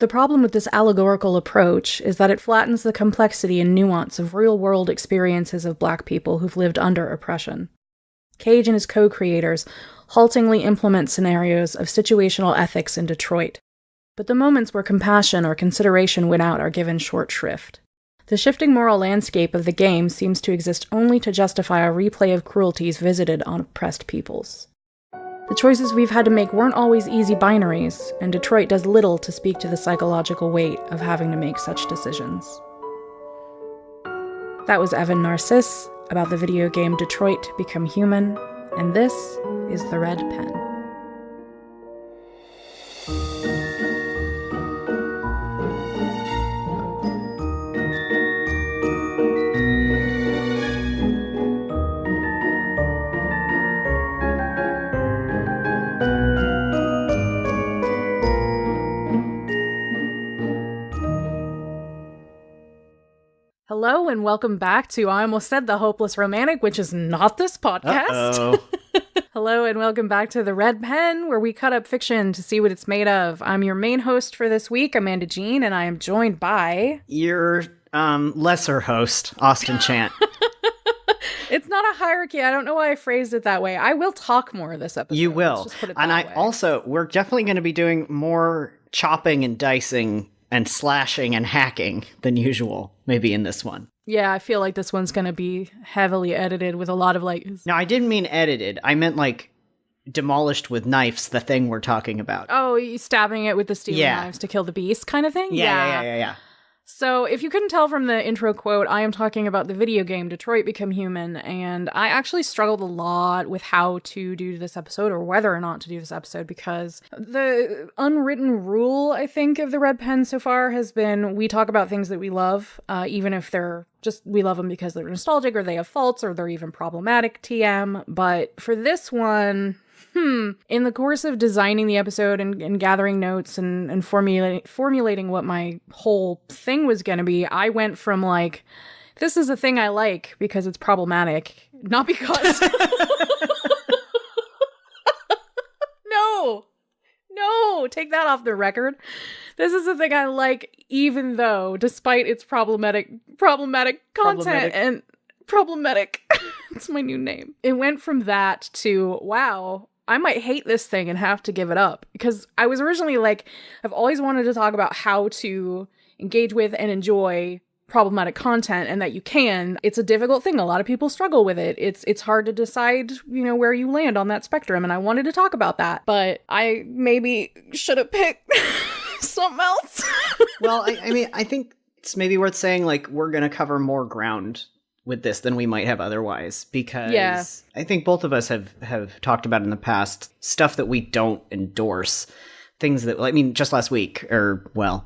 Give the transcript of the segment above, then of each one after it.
The problem with this allegorical approach is that it flattens the complexity and nuance of real-world experiences of Black people who've lived under oppression. Cage and his co-creators haltingly implement scenarios of situational ethics in Detroit, but the moments where compassion or consideration win out are given short shrift. The shifting moral landscape of the game seems to exist only to justify a replay of cruelties visited on oppressed peoples. The choices we've had to make weren't always easy binaries, and Detroit does little to speak to the psychological weight of having to make such decisions. That was Evan Narciss about the video game Detroit Become Human, and this is The Red Pen. Hello and welcome back to, I almost said The Hopeless Romantic, which is not this podcast. Hello and welcome back to The Red Pen, where we cut up fiction to see what it's made of. I'm your main host for this week, Amanda Jean, and I am joined by... Your lesser host, Austin Chant. It's not a hierarchy. I don't know why I phrased it that way. I will talk more this episode. You will. Let's just put it and that way. We're definitely going to be doing more chopping and dicing and slashing and hacking than usual, maybe in this one. Yeah, I feel like this one's going to be heavily edited with a lot of like... No, I didn't mean edited. I meant like demolished with knives, the thing we're talking about. Oh, you stabbing it with the stealing knives to kill the beast kind of thing? Yeah. So if you couldn't tell from the intro quote, I am talking about the video game Detroit Become Human, and I actually struggled a lot with how to do this episode or whether or not to do this episode because the unwritten rule, I think, of the Red Pen so far has been we talk about things that we love, even if they're just, we love them because they're nostalgic or they have faults or they're even problematic TM. But for this one... in the course of designing the episode and gathering notes and formulating what my whole thing was going to be, I went from like, this is a thing I like because it's problematic, not because... No, take that off the record. This is a thing I like even though, despite its problematic content and problematic. It's my new name. It went from that to, wow, I might hate this thing and have to give it up. Because I was originally like, I've always wanted to talk about how to engage with and enjoy problematic content and that you can. It's a difficult thing. A lot of people struggle with it. It's hard to decide, where you land on that spectrum. And I wanted to talk about that. But I maybe should have picked something else. Well, I think it's maybe worth saying, like, we're going to cover more ground with this than we might have otherwise, because I think both of us have talked about in the past stuff that we don't endorse, things that, just last week, or, well,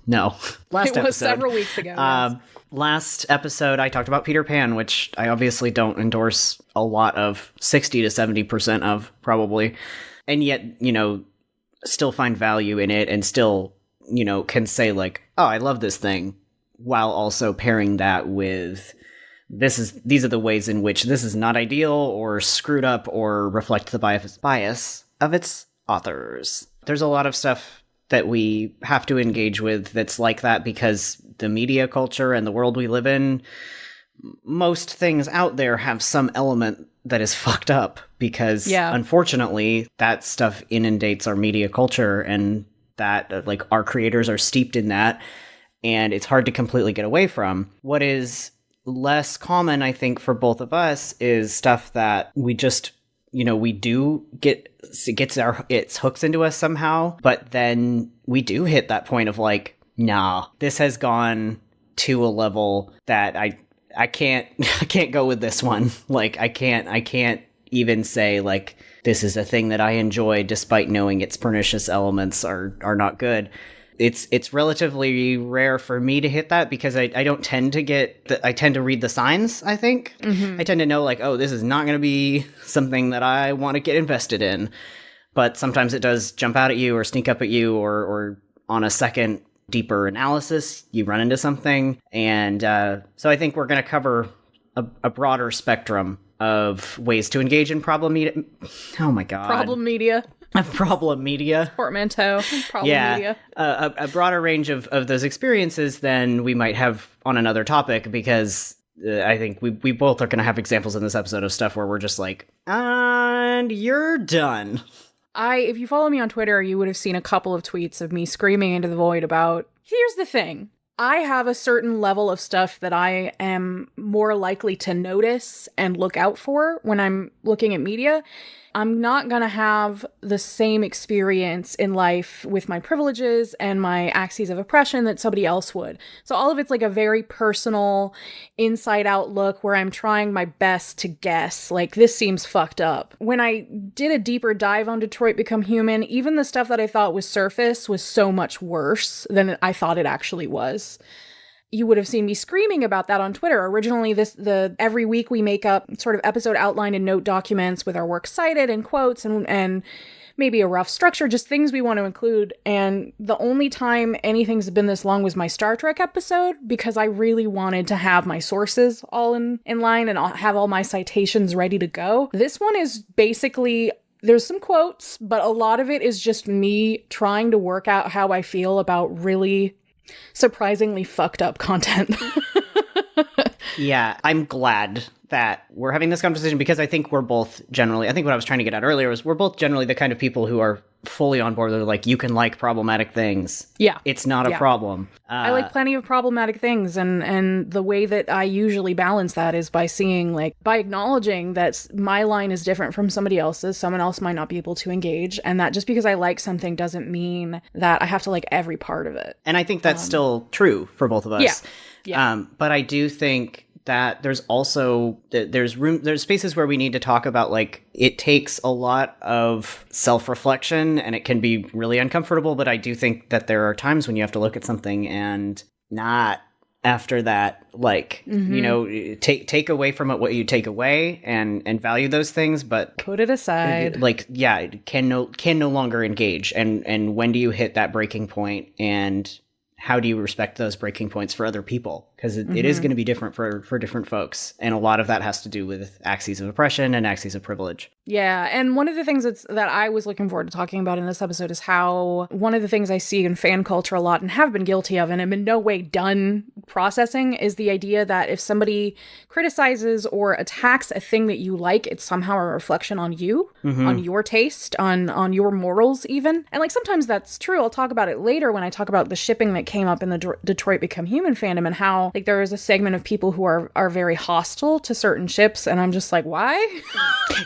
no, last episode. It was several weeks ago. Yes. Last episode, I talked about Peter Pan, which I obviously don't endorse a lot of, 60 to 70% of, probably, and yet, still find value in it, and still, can say, like, oh, I love this thing, while also pairing that with... These are the ways in which this is not ideal or screwed up or reflect the bias of its authors. There's a lot of stuff that we have to engage with that's like that because the media culture and the world we live in, most things out there have some element that is fucked up because unfortunately that stuff inundates our media culture and that our creators are steeped in that and it's hard to completely get away from. What is less common, I think, for both of us is stuff that we just, we do its hooks into us somehow, but then we do hit that point of like, nah, this has gone to a level that I can't go with this one. Like, I can't even say like, this is a thing that I enjoy despite knowing its pernicious elements are not good. It's relatively rare for me to hit that because I don't tend to I tend to read the signs, I think. Mm-hmm. I tend to know like, oh, this is not going to be something that I want to get invested in. But sometimes it does jump out at you or sneak up at you or on a second deeper analysis, you run into something. And so I think we're going to cover a broader spectrum of ways to engage in problem media. Oh my God. Problem media. problem media. Portmanteau. Problem media. A broader range of those experiences than we might have on another topic, because I think we both are going to have examples in this episode of stuff where we're just like, and you're done. If you follow me on Twitter, you would have seen a couple of tweets of me screaming into the void about, here's the thing. I have a certain level of stuff that I am more likely to notice and look out for when I'm looking at media. I'm not going to have the same experience in life with my privileges and my axes of oppression that somebody else would. So all of it's like a very personal, inside out look where I'm trying my best to guess, like, this seems fucked up. When I did a deeper dive on Detroit Become Human, even the stuff that I thought was surface was so much worse than I thought it actually was. You would have seen me screaming about that on Twitter. Originally, every week we make up sort of episode outline and note documents with our work cited and quotes and maybe a rough structure, just things we want to include. And the only time anything's been this long was my Star Trek episode, because I really wanted to have my sources all in line and have all my citations ready to go. This one is basically, there's some quotes, but a lot of it is just me trying to work out how I feel about really surprisingly fucked up content. Yeah, I'm glad that we're having this conversation, because I think we're both generally, I think what I was trying to get at earlier was we're both generally the kind of people who are fully on board. They're like, you can like problematic things. Yeah. It's not a problem. I like plenty of problematic things. And the way that I usually balance that is by by acknowledging that my line is different from somebody else's. Someone else might not be able to engage. And that just because I like something doesn't mean that I have to like every part of it. And I think that's still true for both of us. Yeah. But I do think that there's also, there's spaces where we need to talk about, like, it takes a lot of self-reflection and it can be really uncomfortable, but I do think that there are times when you have to look at something and not after that, like, you know, take away from it what you take away and value those things, but put it aside. Like, yeah, it can no longer engage. And when do you hit that breaking point, and how do you respect those breaking points for other people? Because it is going to be different for different folks. And a lot of that has to do with axes of oppression and axes of privilege. Yeah. And one of the things that I was looking forward to talking about in this episode is how one of the things I see in fan culture a lot and have been guilty of and am in no way done processing is the idea that if somebody criticizes or attacks a thing that you like, it's somehow a reflection on you, on your taste, on your morals even. And like sometimes that's true. I'll talk about it later when I talk about the shipping that came up in the Detroit Become Human fandom and how like there is a segment of people who are very hostile to certain ships, and I'm just like, why?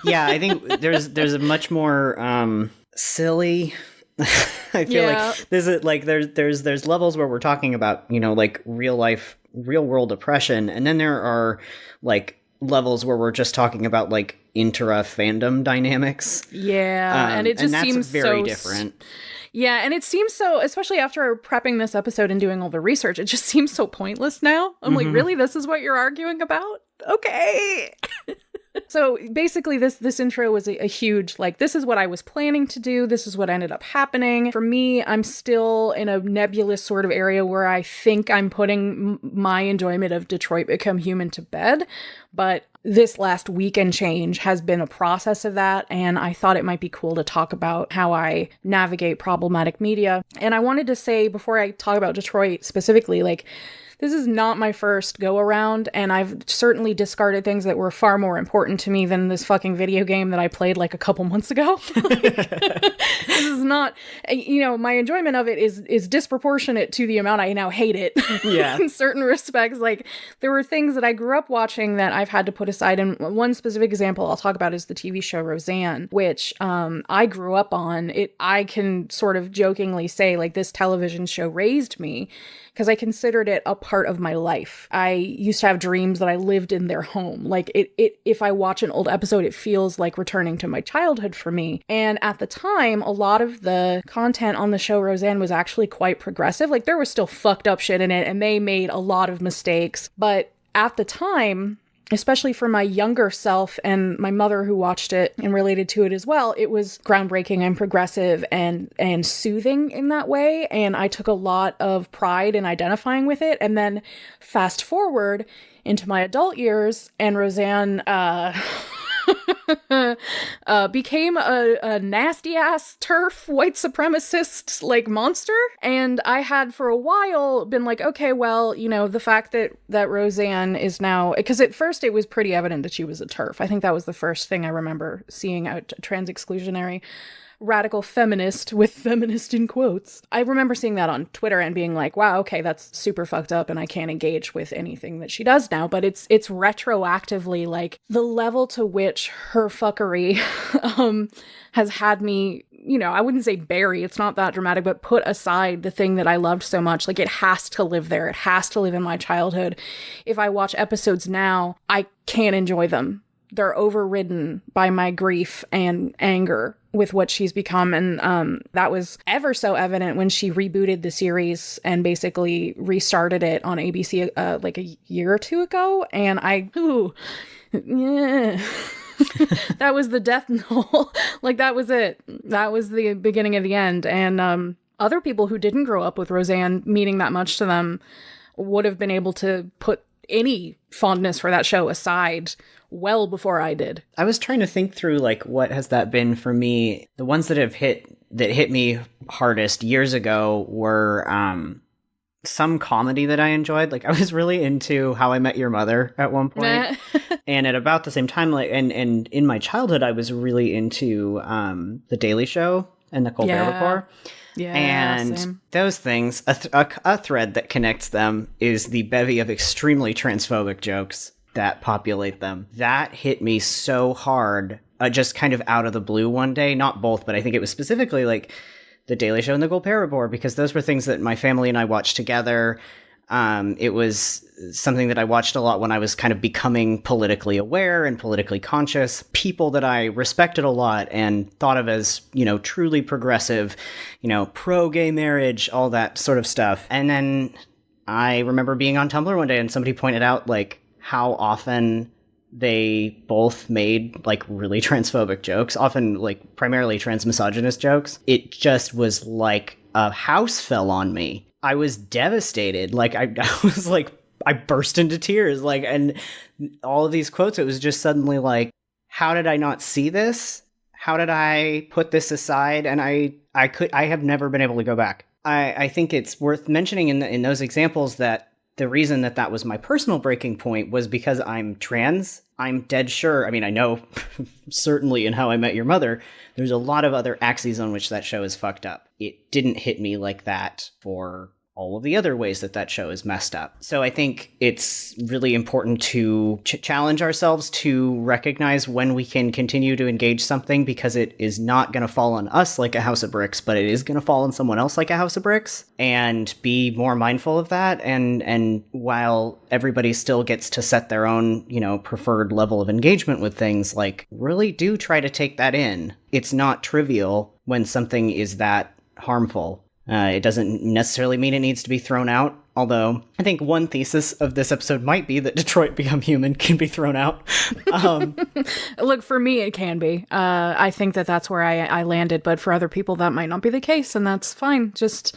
Yeah, I think there's a much more silly. I feel like there's levels where we're talking about, you know, like real world oppression, and then there are like levels where we're just talking about like intra-fandom dynamics. Yeah, and it just seems very different. Yeah, and it seems so, especially after prepping this episode and doing all the research, it just seems so pointless now. I'm like, really? This is what you're arguing about? Okay. So basically this intro was a huge, like, this is what I was planning to do. This is what ended up happening. For me, I'm still in a nebulous sort of area where I think I'm putting my enjoyment of Detroit Become Human to bed. But this last weekend change has been a process of that. And I thought it might be cool to talk about how I navigate problematic media. And I wanted to say, before I talk about Detroit specifically, like, this is not my first go around, and I've certainly discarded things that were far more important to me than this fucking video game that I played like a couple months ago. This is not, you know, my enjoyment of it is disproportionate to the amount I now hate it. Yeah. In certain respects, like there were things that I grew up watching that I've had to put aside. And one specific example I'll talk about is the TV show Roseanne, which I grew up on. I can sort of jokingly say like this television show raised me, because I considered it a part of my life. I used to have dreams that I lived in their home. Like if I watch an old episode, it feels like returning to my childhood for me. And at the time, a lot of the content on the show Roseanne was actually quite progressive. Like there was still fucked up shit in it, and they made a lot of mistakes. But at the time, especially for my younger self and my mother who watched it and related to it as well, it was groundbreaking and progressive and soothing in that way. And I took a lot of pride in identifying with it. And then fast forward into my adult years, and Roseanne became a nasty ass turf white supremacist like monster. And I had for a while been like, okay, well, you know, the fact that Roseanne is now, because at first it was pretty evident that she was a turf. I think that was the first thing I remember seeing out trans exclusionary radical feminist, with feminist in quotes. I remember seeing that on Twitter and being like, wow, okay, that's super fucked up and I can't engage with anything that she does now. But it's retroactively like the level to which her fuckery has had me, you know, I wouldn't say bury, it's not that dramatic, but put aside the thing that I loved so much. Like, it has to live there. It has to live in my childhood. If I watch episodes now, I can't enjoy them. They're overridden by my grief and anger with what she's become. And that was ever so evident when she rebooted the series and basically restarted it on ABC like a year or two ago. And yeah. That was the death knell. Like, that was it. That was the beginning of the end. And other people who didn't grow up with Roseanne meaning that much to them would have been able to put any fondness for that show aside well before I did. I was trying to think through, like, what has that been for me? The ones that hit me hardest years ago were some comedy that I enjoyed. Like, I was really into How I Met Your Mother at one point. And at about the same time, like, and in my childhood, I was really into The Daily Show and The Colbert Report. Yeah, and same. Those things, a thread that connects them is the bevy of extremely transphobic jokes that populate them. That hit me so hard, just kind of out of the blue one day. Not both, but I think it was specifically like The Daily Show and The Colbert Report, because those were things that my family and I watched together. It was something that I watched a lot when I was kind of becoming politically aware and politically conscious. People that I respected a lot and thought of as, you know, truly progressive, you know, pro-gay marriage, all that sort of stuff. And then I remember being on Tumblr one day and somebody pointed out, like, how often they both made, like, really transphobic jokes, often, like, primarily transmisogynist jokes. It just was like a house fell on me. I was devastated. Like, I was like, I burst into tears. Like, and all of these quotes, it was just suddenly like, how did I not see this? How did I put this aside? And I have never been able to go back. I think it's worth mentioning in those examples that the reason that was my personal breaking point was because I'm trans. I'm dead sure. I mean, I know certainly in How I Met Your Mother, there's a lot of other axes on which that show is fucked up. It didn't hit me like that for all of the other ways that show is messed up. So I think it's really important to challenge ourselves to recognize when we can continue to engage something, because it is not going to fall on us like a house of bricks, but it is going to fall on someone else like a house of bricks, and be more mindful of that. And while everybody still gets to set their own, you know, preferred level of engagement with things, like, really do try to take that in. It's not trivial when something is that harmful. It doesn't necessarily mean it needs to be thrown out, although I think one thesis of this episode might be that Detroit Become Human can be thrown out. Look, for me, it can be. I think that's where I landed, but for other people, that might not be the case, and that's fine. Just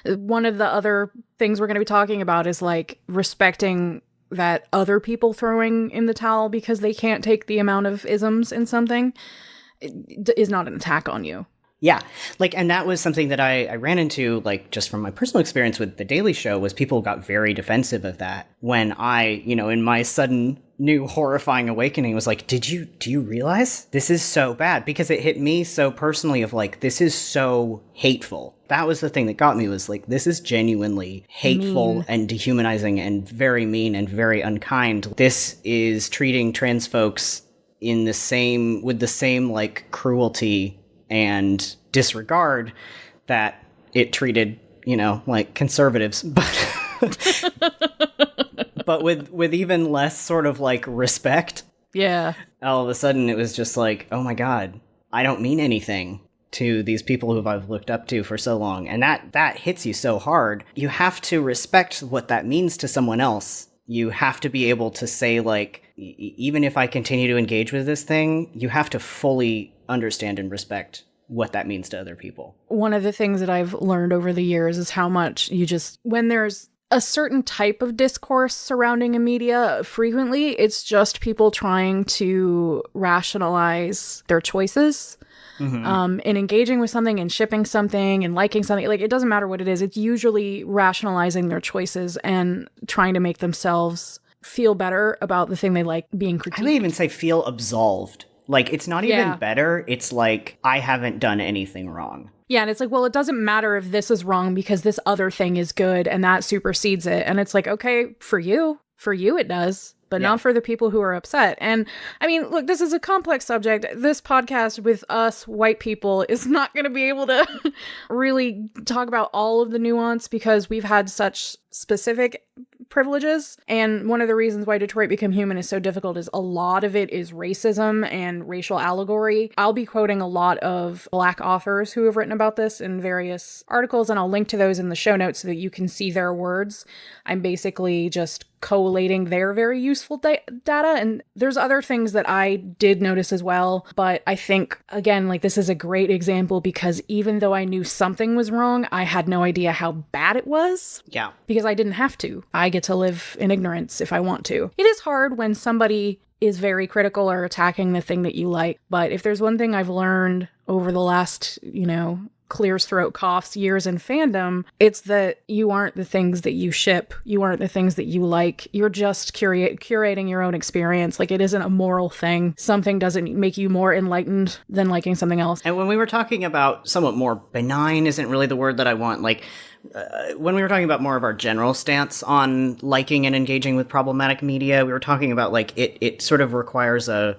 one of the other things we're going to be talking about is, like, respecting that other people throwing in the towel because they can't take the amount of isms in something is not an attack on you. Yeah, like, and that was something that I ran into, like, just from my personal experience with The Daily Show, was people got very defensive of that when I, you know, in my sudden new horrifying awakening was like, do you realize this is so bad? Because it hit me so personally of, like, this is so hateful. That was the thing that got me, was like, this is genuinely hateful and dehumanizing and very mean and very unkind. This is treating trans folks with the same like cruelty and disregard that it treated, you know, like conservatives, but with even less sort of like respect. Yeah. All of a sudden it was just like, oh my God, I don't mean anything to these people who I've looked up to for so long. And that hits you so hard. You have to respect what that means to someone else. You have to be able to say, like, even if I continue to engage with this thing, you have to fully understand and respect what that means to other people. One of the things that I've learned over the years is how much when there's a certain type of discourse surrounding a media. Frequently, it's just people trying to rationalize their choices. And engaging with something and shipping something and liking something. Like, it doesn't matter what it is. It's usually rationalizing their choices and trying to make themselves feel better about the thing they like being critiqued. I would even say feel absolved. Like, it's not even better. It's like, I haven't done anything wrong. Yeah, and it's like, well, it doesn't matter if this is wrong because this other thing is good and that supersedes it. And it's like, okay, for you it does. But not for the people who are upset. And I mean, look, this is a complex subject. This podcast with us white people is not going to be able to really talk about all of the nuance because we've had such specific privileges. And one of the reasons why Detroit Become Human is so difficult is a lot of it is racism and racial allegory. I'll be quoting a lot of Black authors who have written about this in various articles, and I'll link to those in the show notes so that you can see their words. I'm basically just collating their very useful data, and there's other things that I did notice as well, but I think, again, like, this is a great example because even though I knew something was wrong, I had no idea how bad it was. Yeah. Because I didn't have to. I get to live in ignorance if I want to. It is hard when somebody is very critical or attacking the thing that you like, but if there's one thing I've learned over the last, clears throat coughs years in fandom, it's that you aren't the things that you ship. You aren't the things that you like. You're just curating your own experience. Like, it isn't a moral thing. Something doesn't make you more enlightened than liking something else. And when we were talking about somewhat more benign isn't really the word that I want, like, when we were talking about more of our general stance on liking and engaging with problematic media, we were talking about, like, it sort of requires a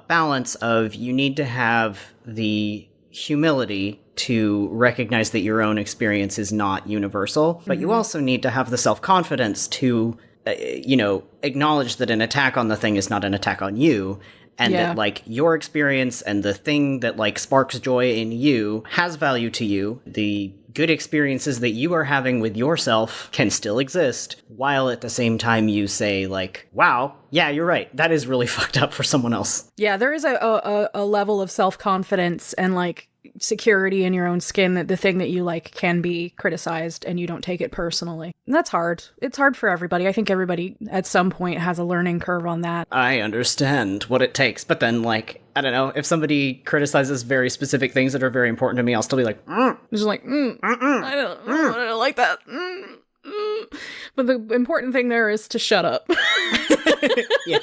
balance of, you need to have the humility to recognize that your own experience is not universal, but you also need to have the self-confidence to, acknowledge that an attack on the thing is not an attack on you, and that, like, your experience and the thing that, like, sparks joy in you has value to you. The good experiences that you are having with yourself can still exist, while at the same time you say, like, wow, yeah, you're right, that is really fucked up for someone else. Yeah, there is a level of self-confidence and, like, security in your own skin that the thing that you like can be criticized and you don't take it personally. And that's hard. It's hard for everybody. I think everybody at some point has a learning curve on that. I understand what it takes, but then, like, I don't know, if somebody criticizes very specific things that are very important to me, I'll still be like, just like, I don't like that. But the important thing there is to shut up. Yes.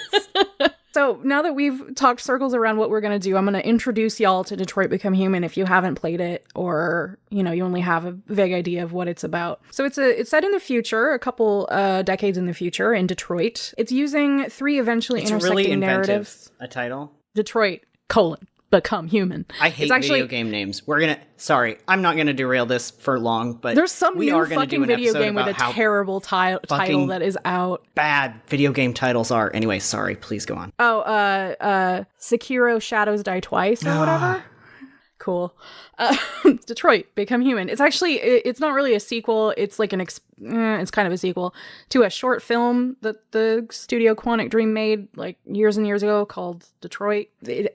So now that we've talked circles around what we're going to do, I'm going to introduce y'all to Detroit Become Human if you haven't played it, or, you only have a vague idea of what it's about. So it's set in the future, a couple decades in the future in Detroit. It's using three eventually intersecting really narratives. A title? Detroit, Become Human. I hate video game names. I'm not gonna derail this for long, but there's some new fucking video game with a terrible title that is out. Bad video game titles are. Anyway, sorry, please go on. Sekiro Shadows Die Twice or whatever. Cool. Detroit Become Human. It's actually, it's not really a sequel. It's like it's kind of a sequel to a short film that the studio Quantic Dream made like years and years ago called Detroit. It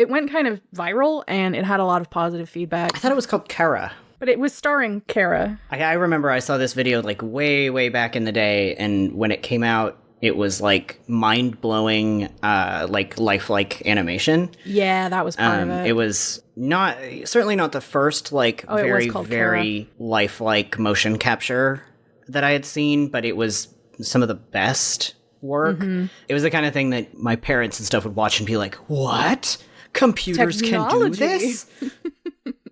went kind of viral and it had a lot of positive feedback. I thought it was called Kara. But it was starring Kara. I remember I saw this video like way, way back in the day, and when it came out, it was like mind-blowing, like lifelike animation. Yeah, that was part of it. It was certainly not the first very lifelike motion capture that I had seen, but it was some of the best work. Mm-hmm. It was the kind of thing that my parents and stuff would watch and be like, "What? Computers can do this?"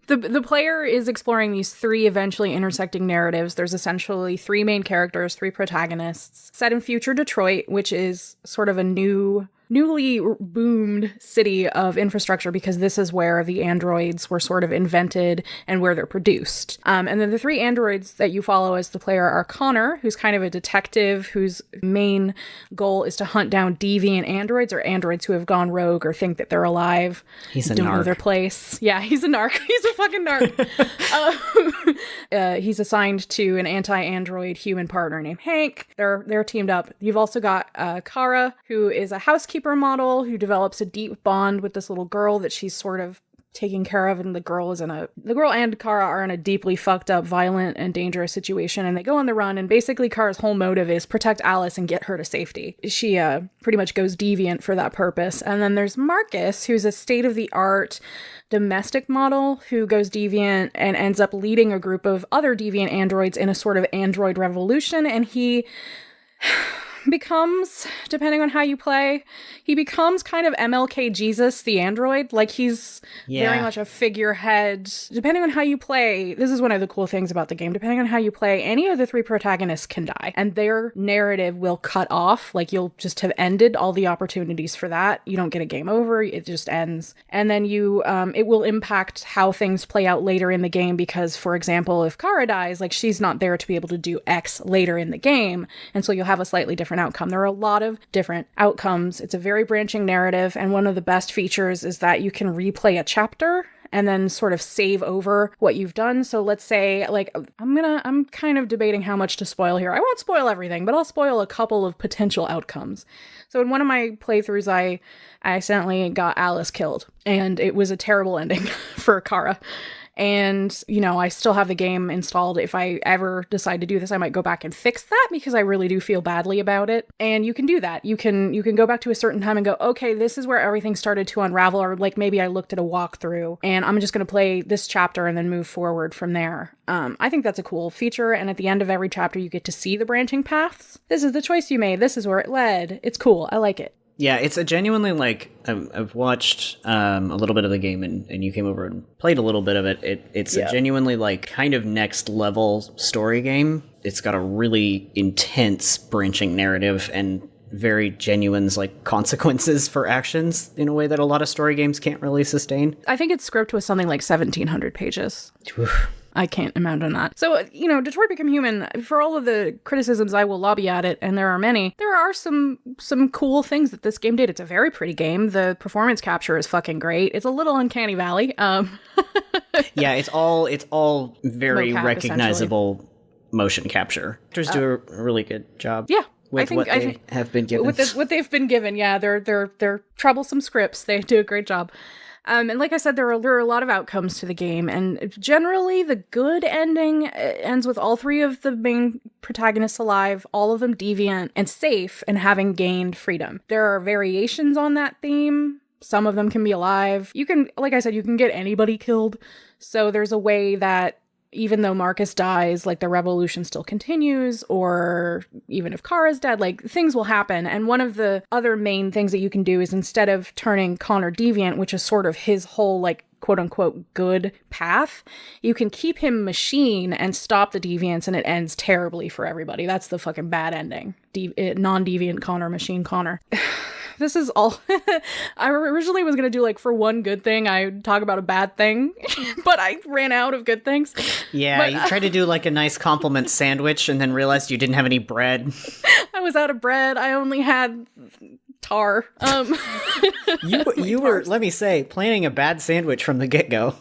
The player is exploring these three eventually intersecting narratives. There's essentially three main characters, three protagonists, set in future Detroit, which is sort of a newly boomed city of infrastructure because this is where the androids were sort of invented and where they're produced. And then the three androids that you follow as the player are Connor, who's kind of a detective whose main goal is to hunt down deviant androids or androids who have gone rogue or think that they're alive. He's a don't narc. Know their place. Yeah, he's a narc. He's a fucking narc. He's assigned to an anti-android human partner named Hank. They're teamed up. You've also got Kara, who is a housekeeper model who develops a deep bond with this little girl that she's sort of taken care of, and the girl and Kara are in a deeply fucked up, violent, and dangerous situation, and they go on the run, and basically Kara's whole motive is protect Alice and get her to safety. She pretty much goes deviant for that purpose. And then there's Marcus, who's a state-of-the-art domestic model who goes deviant and ends up leading a group of other deviant androids in a sort of android revolution, and he becomes, depending on how you play, he becomes kind of MLK Jesus, the android. Like, he's very much a figurehead. Depending on how you play, this is one of the cool things about the game, depending on how you play, any of the three protagonists can die, and their narrative will cut off. Like, you'll just have ended all the opportunities for that. You don't get a game over, it just ends. And then it will impact how things play out later in the game, because, for example, if Kara dies, like, she's not there to be able to do X later in the game, and so you'll have a slightly different outcome. There are a lot of different outcomes. It's a very branching narrative, and one of the best features is that you can replay a chapter and then sort of save over what you've done. So let's say, like, I'm kind of debating how much to spoil here. I won't spoil everything, but I'll spoil a couple of potential outcomes. So in one of my playthroughs, I accidentally got Alice killed, and it was a terrible ending for Kara. And, you know, I still have the game installed. If I ever decide to do this, I might go back and fix that, because I really do feel badly about it. And you can do that. You can go back to a certain time and go, okay, this is where everything started to unravel, or like maybe I looked at a walkthrough and I'm just going to play this chapter and then move forward from there. I think that's a cool feature. And at the end of every chapter, you get to see the branching paths. This is the choice you made. This is where it led. It's cool. I like it. Yeah, it's a genuinely, like, I've watched a little bit of the game, and you came over and played a little bit of it. It's a genuinely, like, kind of next level story game. It's got a really intense branching narrative and very genuine, like, consequences for actions in a way that a lot of story games can't really sustain. I think its script was something like 1,700 pages. I can't imagine that. So, you know, Detroit Become Human, for all of the criticisms I will lobby at it, and there are many, there are some cool things that this game did. It's a very pretty game. The performance capture is fucking great. It's a little uncanny valley. Yeah, it's all very mocap, recognizable motion capture. Actors do a really good job. Yeah. With what they have been given. What they've been given, yeah, they're troublesome scripts. They do a great job. And like I said, there are a lot of outcomes to the game, and generally the good ending ends with all three of the main protagonists alive, all of them deviant and safe and having gained freedom. There are variations on that theme. Some of them can be alive. You can, like I said, you can get anybody killed. So there's a way that even though Marcus dies, like, the revolution still continues, or even if Kara's dead, like, things will happen. And one of the other main things that you can do is, instead of turning Connor deviant, which is sort of his whole, like, quote-unquote good path, you can keep him machine and stop the deviance, and it ends terribly for everybody. That's the fucking bad ending. Non-deviant Connor, machine Connor. This is all. I originally was going to do, like, for one good thing, I would talk about a bad thing, but I ran out of good things. Yeah, but, you tried to do, like, a nice compliment sandwich and then realized you didn't have any bread. I was out of bread. I only had tar. You were, let me say, planning a bad sandwich from the get-go.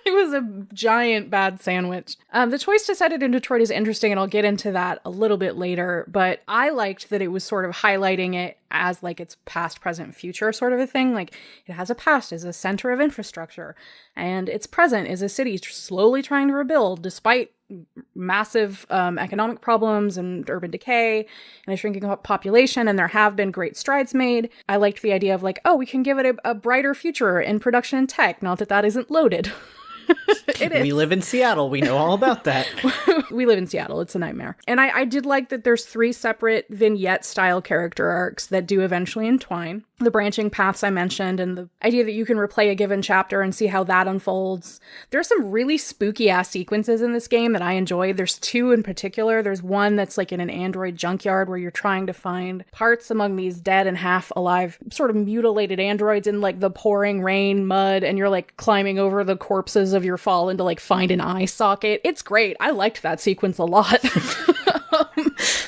It was a giant bad sandwich. The choice to set it in Detroit is interesting, and I'll get into that a little bit later, but I liked that it was sort of highlighting it as, like, its past, present, future sort of a thing. Like, it has a past as a center of infrastructure, and its present is a city slowly trying to rebuild despite massive economic problems and urban decay and a shrinking population, and there have been great strides made. I liked the idea of, like, oh, we can give it a brighter future in production and tech, not that that isn't loaded. It is. We live in Seattle. We know all about that. We live in Seattle. It's a nightmare. And I did like that there's 3 separate vignette-style character arcs that do eventually entwine. The branching paths I mentioned, and the idea that you can replay a given chapter and see how that unfolds. There's some really spooky-ass sequences in this game that I enjoyed. There's 2 in particular. There's one that's, like, in an android junkyard where you're trying to find parts among these dead and half-alive, sort of mutilated androids in, like, the pouring rain, mud, and you're, like, climbing over the corpses of your fallen to, like, find an eye socket. It's great. I liked that sequence a lot.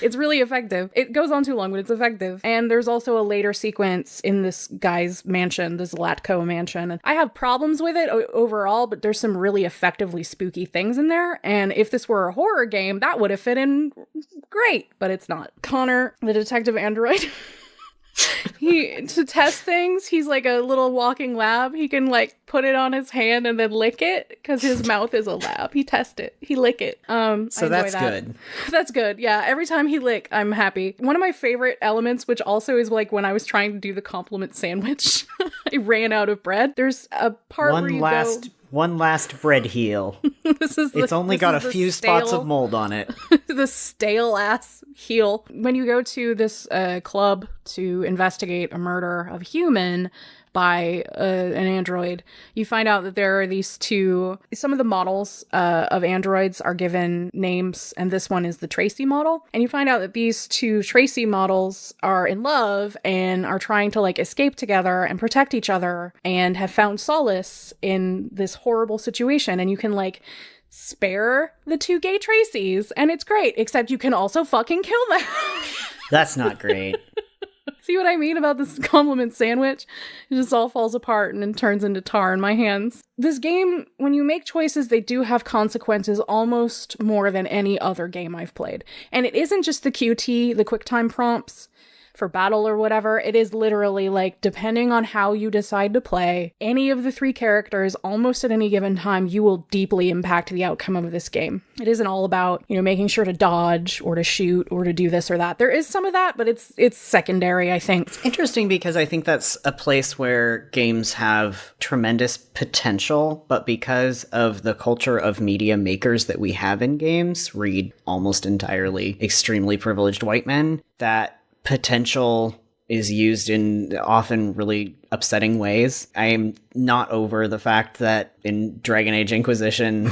It's really effective. It goes on too long, but it's effective. And there's also a later sequence in this guy's mansion, this Latko mansion. And I have problems with it overall, but there's some really effectively spooky things in there. And if this were a horror game, that would have fit in great, but it's not. Connor, the detective android. To test things, he's like a little walking lab. He can like put it on his hand and then lick it because his mouth is a lab. He test it. He lick it. So that's good. That's good. Yeah. Every time he lick, I'm happy. One of my favorite elements, which also is like when I was trying to do the compliment sandwich, I ran out of bread. There's a part where you go... One last bread heel. It's only got a few spots of mold on it. The stale ass heel. When you go to this club to investigate a murder of a human by an android, you find out that there are these two, some of the models of androids are given names, and this one is the Tracy model. And you find out that these two Tracy models are in love and are trying to like escape together and protect each other and have found solace in this horrible situation. And you can like spare the two gay Tracys, and it's great, except you can also fucking kill them. That's not great. See what I mean about this compliment sandwich? It just all falls apart and then turns into tar in my hands. This game, when you make choices, they do have consequences almost more than any other game I've played. And it isn't just the QT, the QuickTime prompts for battle or whatever. It is literally like, depending on how you decide to play any of the three characters, almost at any given time, you will deeply impact the outcome of this game. It isn't all about, you know, making sure to dodge or to shoot or to do this or that. There is some of that, but it's secondary, I think. It's interesting because I think that's a place where games have tremendous potential, but because of the culture of media makers that we have in games, read almost entirely extremely privileged white men, that potential is used in often really upsetting ways. I am not over the fact that in Dragon Age Inquisition,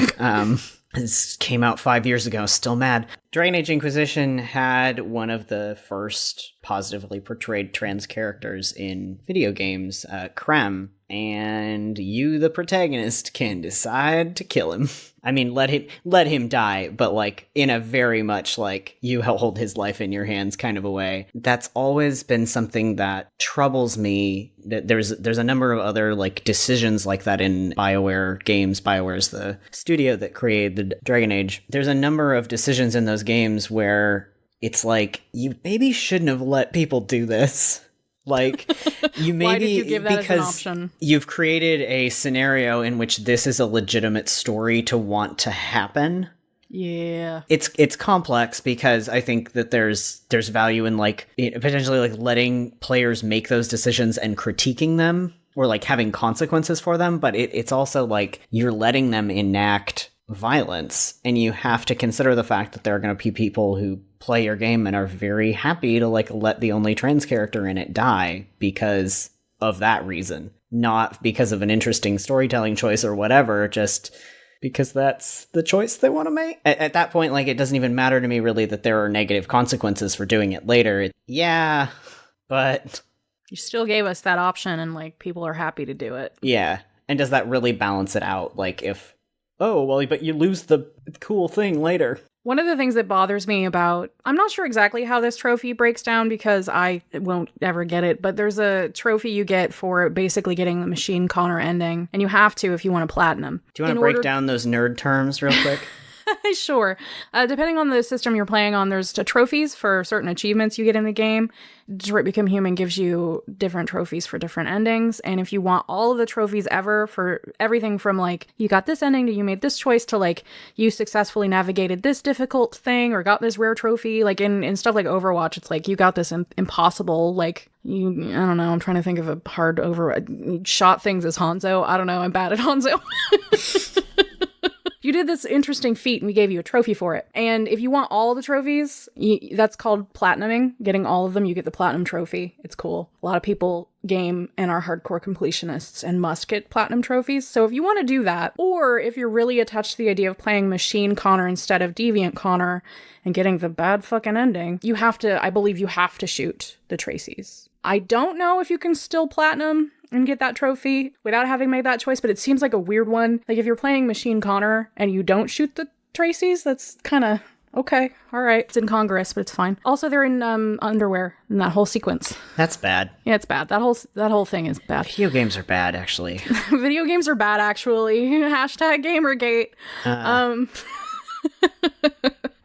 this came out 5 years ago, still mad. Dragon Age Inquisition had one of the first positively portrayed trans characters in video games, Krem, and you, the protagonist, can decide to kill him. I mean, let him die, but like in a very much like you hold his life in your hands kind of a way. That's always been something that troubles me. That there's a number of other like decisions like that in BioWare games. BioWare's the studio that created the Dragon Age. There's a number of decisions in those games where it's like, you maybe shouldn't have let people do this. Like, you maybe, why did you give that because as an option? You've created a scenario in which this is a legitimate story to want to happen. Yeah. It's complex because I think that there's value in like potentially like letting players make those decisions and critiquing them or like having consequences for them, but it's also like you're letting them enact violence, and you have to consider the fact that there are going to be people who play your game and are very happy to like let the only trans character in it die because of that reason, not because of an interesting storytelling choice or whatever, just because that's the choice they want to make. At that point, like, it doesn't even matter to me really that there are negative consequences for doing it later. Yeah, but you still gave us that option, and like people are happy to do it. Yeah. And does that really balance it out? Like, if, oh, well, but you lose the cool thing later. One of the things that bothers me about, I'm not sure exactly how this trophy breaks down because I won't ever get it, but there's a trophy you get for basically getting the Machine Connor ending, and you have to if you want to platinum. Do you want to break down those nerd terms real quick? Sure. Depending on the system you're playing on, there's trophies for certain achievements you get in the game. Detroit Become Human gives you different trophies for different endings. And if you want all of the trophies ever for everything from like, you got this ending to you made this choice to like, you successfully navigated this difficult thing or got this rare trophy, like in stuff like Overwatch, it's like you got this impossible, like, I don't know, I'm trying to think of a hard shot things as Hanzo. I don't know, I'm bad at Hanzo. You did this interesting feat and we gave you a trophy for it. And if you want all the trophies, that's called platinuming. Getting all of them, you get the platinum trophy. It's cool. A lot of people game and are hardcore completionists and must get platinum trophies. So if you want to do that, or if you're really attached to the idea of playing Machine Connor instead of Deviant Connor and getting the bad fucking ending, you have to, I believe you have to shoot the Tracys. I don't know if you can still platinum and get that trophy without having made that choice, but it seems like a weird one. Like if you're playing Machine Connor and you don't shoot the Tracys, that's kind of okay. All right. It's incongruous, but it's fine. Also, they're in underwear in that whole sequence. That's bad. Yeah, it's bad. That whole thing is bad. Video games are bad, actually. Video games are bad, actually. Hashtag Gamergate.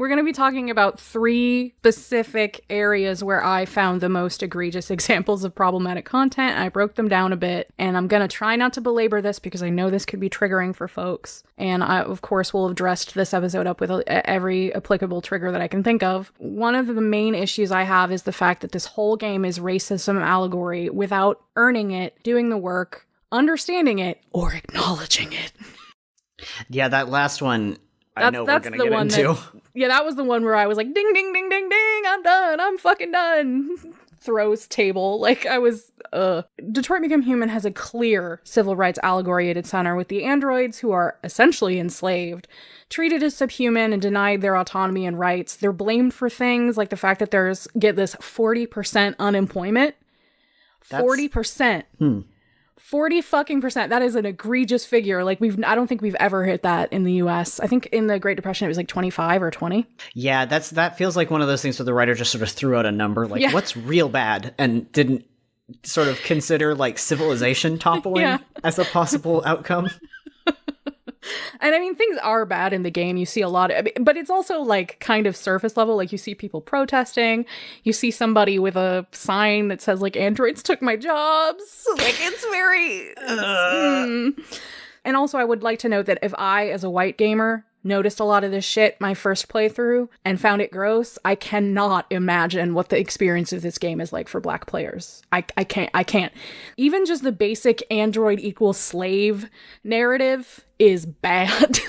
we're going to be talking about 3 specific areas where I found the most egregious examples of problematic content. I broke them down a bit, and I'm going to try not to belabor this because I know this could be triggering for folks. And I, of course, will have dressed this episode up with every applicable trigger that I can think of. One of the main issues I have is the fact that this whole game is racism allegory without earning it, doing the work, understanding it, or acknowledging it. Yeah, that last one, I know we're going to get into. That was the one where I was like, ding, ding, ding, ding, ding, I'm done, I'm fucking done. Throws table. Like, I was, Detroit Become Human has a clear civil rights allegory at its center, with the androids, who are essentially enslaved, treated as subhuman and denied their autonomy and rights. They're blamed for things like the fact that get this 40% unemployment. 40%. 40 fucking percent. That is an egregious figure. Like, I don't think we've ever hit that in the US. I think in the Great Depression it was like 25 or 20. Yeah, that feels like one of those things where the writer just sort of threw out a number, like, what's real bad, and didn't sort of consider like civilization toppling as a possible outcome. And I mean, things are bad in the game. You see a lot of, but it's also like kind of surface level. Like, you see people protesting. You see somebody with a sign that says like, androids took my jobs. Like, it's very... And also, I would like to note that if I, as a white gamer, noticed a lot of this shit my first playthrough and found it gross, I cannot imagine what the experience of this game is like for black players. I can't. Even just the basic android equals slave narrative is bad.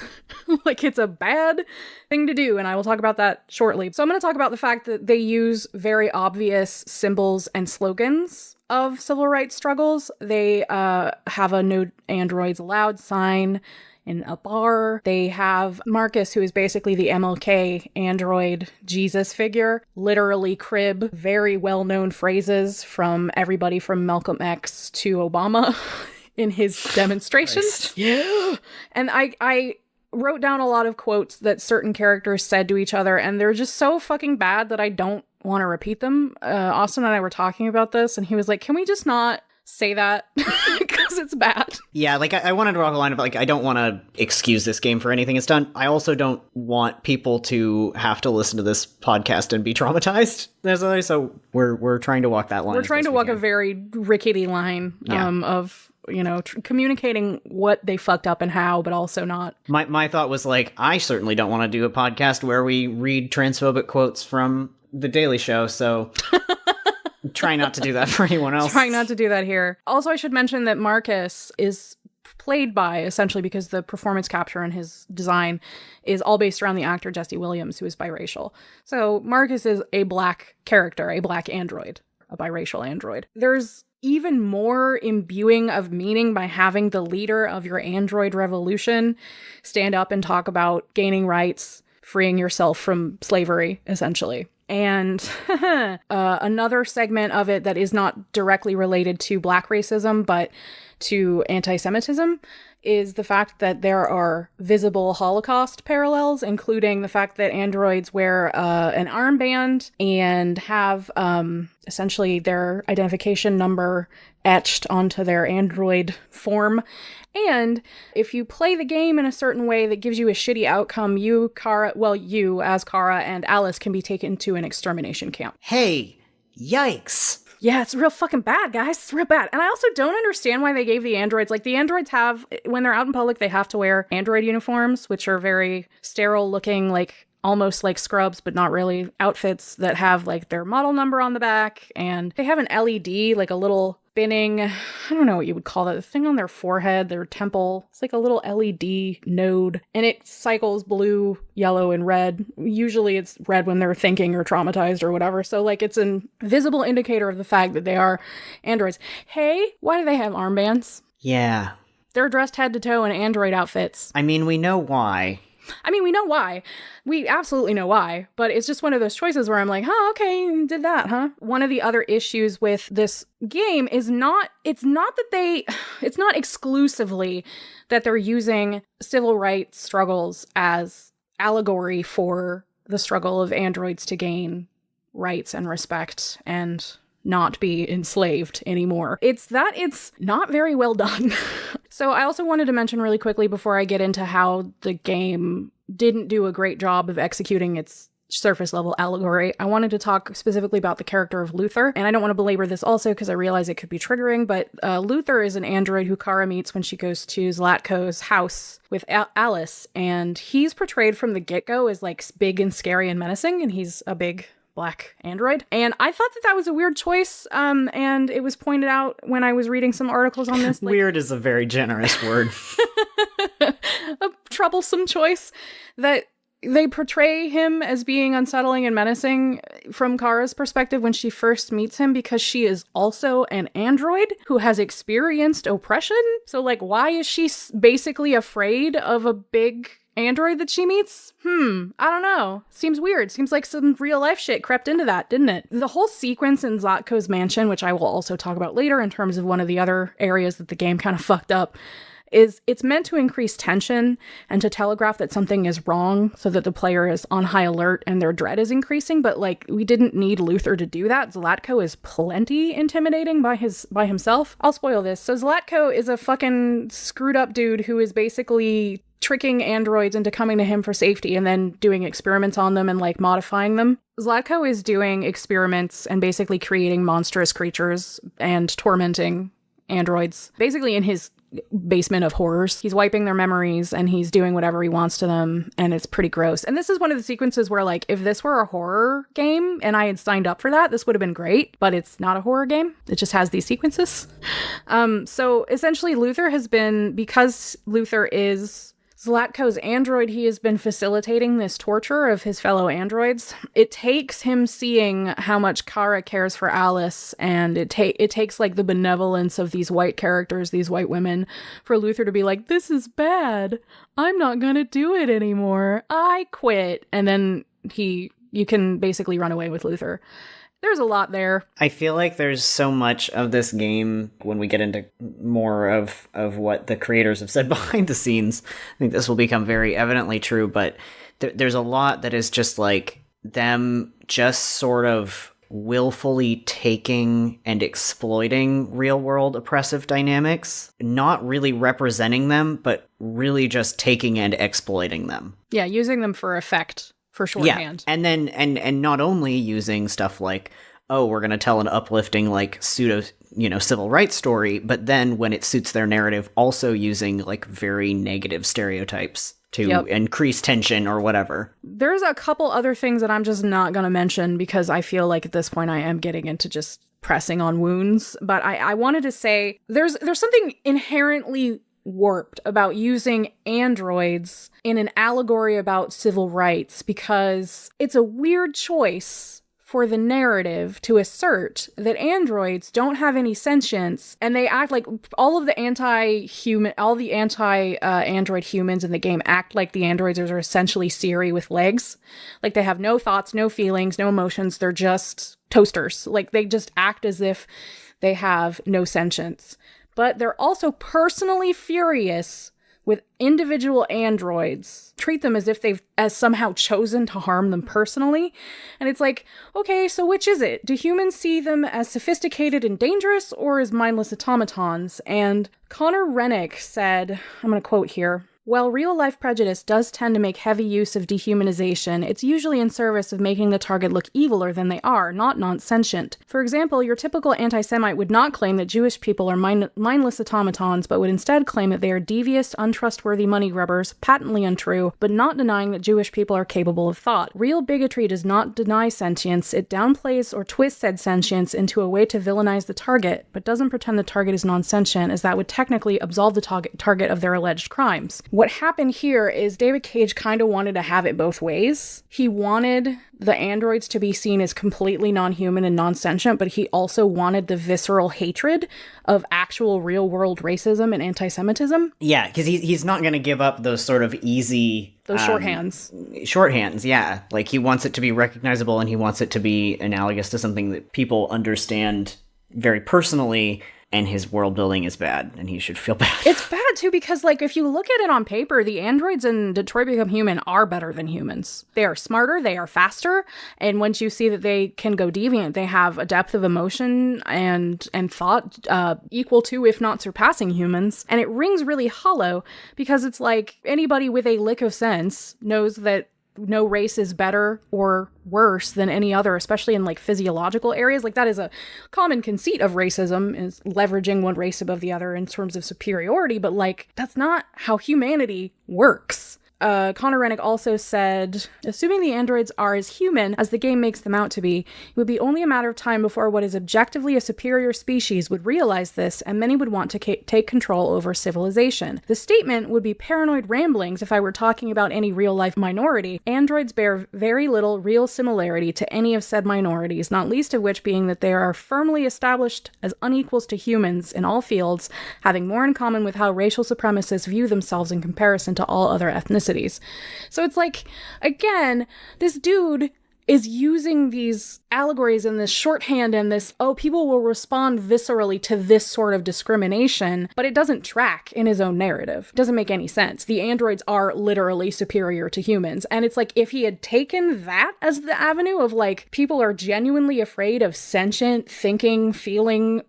Like, it's a bad thing to do, and I will talk about that shortly. So I'm going to talk about the fact that they use very obvious symbols and slogans of civil rights struggles. They have a no androids allowed sign in a bar. They have Marcus, who is basically the MLK android Jesus figure, literally crib very well-known phrases from everybody from Malcolm X to Obama in his demonstrations. Yeah. And I wrote down a lot of quotes that certain characters said to each other, and they're just so fucking bad that I don't want to repeat them. Austin and I were talking about this, and he was like, can we just not say that? Because it's bad. Yeah, like, I wanted to draw a line of, like, I don't want to excuse this game for anything it's done. I also don't want people to have to listen to this podcast and be traumatized. So we're trying to walk that line. We're trying to walk a very rickety line of, you know, communicating what they fucked up and how, but also not. My thought was, like, I certainly don't want to do a podcast where we read transphobic quotes from The Daily Show, so... Try not to do that for anyone else. Trying not to do that here. Also, I should mention that Marcus is played by, essentially, because the performance capture in his design is all based around the actor Jesse Williams, who is biracial. So Marcus is a black character, a black android, a biracial android. There's even more imbuing of meaning by having the leader of your android revolution stand up and talk about gaining rights, freeing yourself from slavery, essentially. And another segment of it that is not directly related to black racism, but to antisemitism, is the fact that there are visible Holocaust parallels, including the fact that androids wear an armband and have essentially their identification number etched onto their android form. And if you play the game in a certain way that gives you a shitty outcome, you as Kara and Alice can be taken to an extermination camp. Hey, yikes. Yeah, it's real fucking bad, guys. It's real bad. And I also don't understand why they gave the androids, like, the androids have, when they're out in public, they have to wear android uniforms, which are very sterile looking, like, almost like scrubs, but not really, outfits that have, like, their model number on the back. And they have an LED, like a little spinning, I don't know what you would call that, the thing on their forehead, their temple. It's like a little LED node, and it cycles blue, yellow, and red. Usually it's red when they're thinking or traumatized or whatever. So, like, it's a visible indicator of the fact that they are androids. Hey, why do they have armbands? Yeah. They're dressed head to toe in android outfits. I mean, we know why. We know why. We absolutely know why, but it's just one of those choices where I'm like, huh, okay, you did that, huh? One of the other issues with this game is it's not exclusively that they're using civil rights struggles as allegory for the struggle of androids to gain rights and respect and not be enslaved anymore. It's that it's not very well done. So I also wanted to mention really quickly before I get into how the game didn't do a great job of executing its surface level allegory. I wanted to talk specifically about the character of Luther, and I don't want to belabor this also because I realize it could be triggering, but Luther is an android who Kara meets when she goes to Zlatko's house with Alice, and he's portrayed from the get-go as like big and scary and menacing, and he's a big black android. And I thought that was a weird choice, and it was pointed out when I was reading some articles on this. Like, weird is a very generous word. A troublesome choice that they portray him as being unsettling and menacing from Kara's perspective when she first meets him, because she is also an android who has experienced oppression. So, like, why is she basically afraid of a big android that she meets? I don't know. Seems weird. Seems like some real life shit crept into that, didn't it? The whole sequence in Zlatko's mansion, which I will also talk about later in terms of one of the other areas that the game kind of fucked up, it's meant to increase tension and to telegraph that something is wrong so that the player is on high alert and their dread is increasing. But like, we didn't need Luther to do that. Zlatko is plenty intimidating by himself. I'll spoil this. So Zlatko is a fucking screwed up dude who is basically tricking androids into coming to him for safety and then doing experiments on them and like modifying them. Zlatko is doing experiments and basically creating monstrous creatures and tormenting androids, basically in his basement of horrors. He's wiping their memories and he's doing whatever he wants to them, and it's pretty gross. And this is one of the sequences where, like, if this were a horror game and I had signed up for that, this would have been great, but it's not a horror game. It just has these sequences. So essentially Luther has been, because Luther is Zlatko's android, he has been facilitating this torture of his fellow androids. It takes him seeing how much Kara cares for Alice, and it takes like the benevolence of these white characters, these white women, for Luther to be like, this is bad. I'm not gonna do it anymore. I quit. And then you can basically run away with Luther. There's a lot there. I feel like there's so much of this game, when we get into more of what the creators have said behind the scenes, I think this will become very evidently true, but there's a lot that is just like them just sort of willfully taking and exploiting real-world oppressive dynamics, not really representing them, but really just taking and exploiting them. Yeah, using them for effect. For shorthand. Yeah, and then and not only using stuff like, oh, we're going to tell an uplifting, like, pseudo, civil rights story, but then when it suits their narrative, also using, like, very negative stereotypes to increase tension or whatever. There's a couple other things that I'm just not going to mention because I feel like at this point I am getting into just pressing on wounds, but I wanted to say there's something inherently warped about using androids in an allegory about civil rights, because it's a weird choice for the narrative to assert that androids don't have any sentience, and they act like all the anti-android humans in the game act like the androids are essentially Siri with legs. Like, they have no thoughts, no feelings, no emotions. They're just toasters. Like, they just act as if they have no sentience. But they're also personally furious with individual androids, treat them as if they've somehow chosen to harm them personally. And it's like, okay, so which is it? Do humans see them as sophisticated and dangerous, or as mindless automatons? And Connor Rennick said, I'm going to quote here, "While real-life prejudice does tend to make heavy use of dehumanization, it's usually in service of making the target look eviler than they are, not non-sentient. For example, your typical anti-Semite would not claim that Jewish people are mindless automatons, but would instead claim that they are devious, untrustworthy money grubbers, patently untrue, but not denying that Jewish people are capable of thought. Real bigotry does not deny sentience, it downplays or twists said sentience into a way to villainize the target, but doesn't pretend the target is non-sentient, as that would technically absolve the target of their alleged crimes." What happened here is David Cage kind of wanted to have it both ways. He wanted the androids to be seen as completely non-human and non-sentient, but he also wanted the visceral hatred of actual real-world racism and anti-Semitism. Yeah, because he's not going to give up those sort of easy... Those shorthands. Shorthands, yeah. Like, he wants it to be recognizable, and he wants it to be analogous to something that people understand very personally, and his world building is bad, and he should feel bad. It's bad, too, because, like, if you look at it on paper, the androids in Detroit Become Human are better than humans. They are smarter, they are faster, and once you see that they can go deviant, they have a depth of emotion and thought equal to, if not surpassing, humans. And it rings really hollow, because it's like anybody with a lick of sense knows that no race is better or worse than any other, especially in like physiological areas. Like that is a common conceit of racism, is leveraging one race above the other in terms of superiority, but like that's not how humanity works. Connor Rennick also said, assuming the androids are as human as the game makes them out to be, it would be only a matter of time before what is objectively a superior species would realize this, and many would want to take control over civilization. The statement would be paranoid ramblings if I were talking about any real-life minority. Androids bear very little real similarity to any of said minorities, not least of which being that they are firmly established as unequals to humans in all fields, having more in common with how racial supremacists view themselves in comparison to all other ethnicities. So it's like, again, this dude is using these allegories and this shorthand and this, oh, people will respond viscerally to this sort of discrimination, but it doesn't track in his own narrative. It doesn't make any sense. The androids are literally superior to humans. And it's like, if he had taken that as the avenue of like, people are genuinely afraid of sentient, thinking, feeling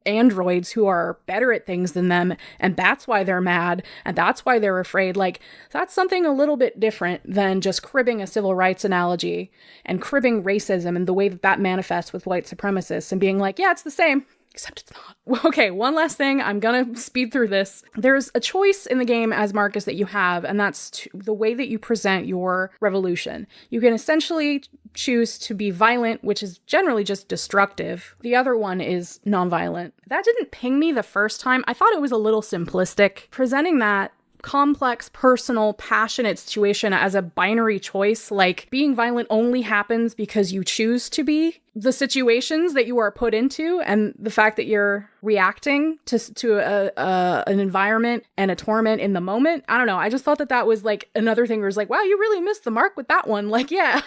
androids who are better at things than them, and that's why they're mad, and that's why they're afraid, like, that's something a little bit different than just cribbing a civil rights analogy and cribbing racism and the way that that manifests with white supremacists and being like, yeah, it's the same. Except it's not. Okay, one last thing. I'm gonna speed through this. There's a choice in the game as Marcus that you have, and that's the way that you present your revolution. You can essentially choose to be violent, which is generally just destructive. The other one is nonviolent. That didn't ping me the first time. I thought it was a little simplistic. Presenting that complex, personal, passionate situation as a binary choice, like being violent only happens because you choose to be, the situations that you are put into and the fact that you're reacting to an environment and a torment in the moment. I don't know. I just thought that was like another thing where it's like, wow, you really missed the mark with that one. Like, yeah,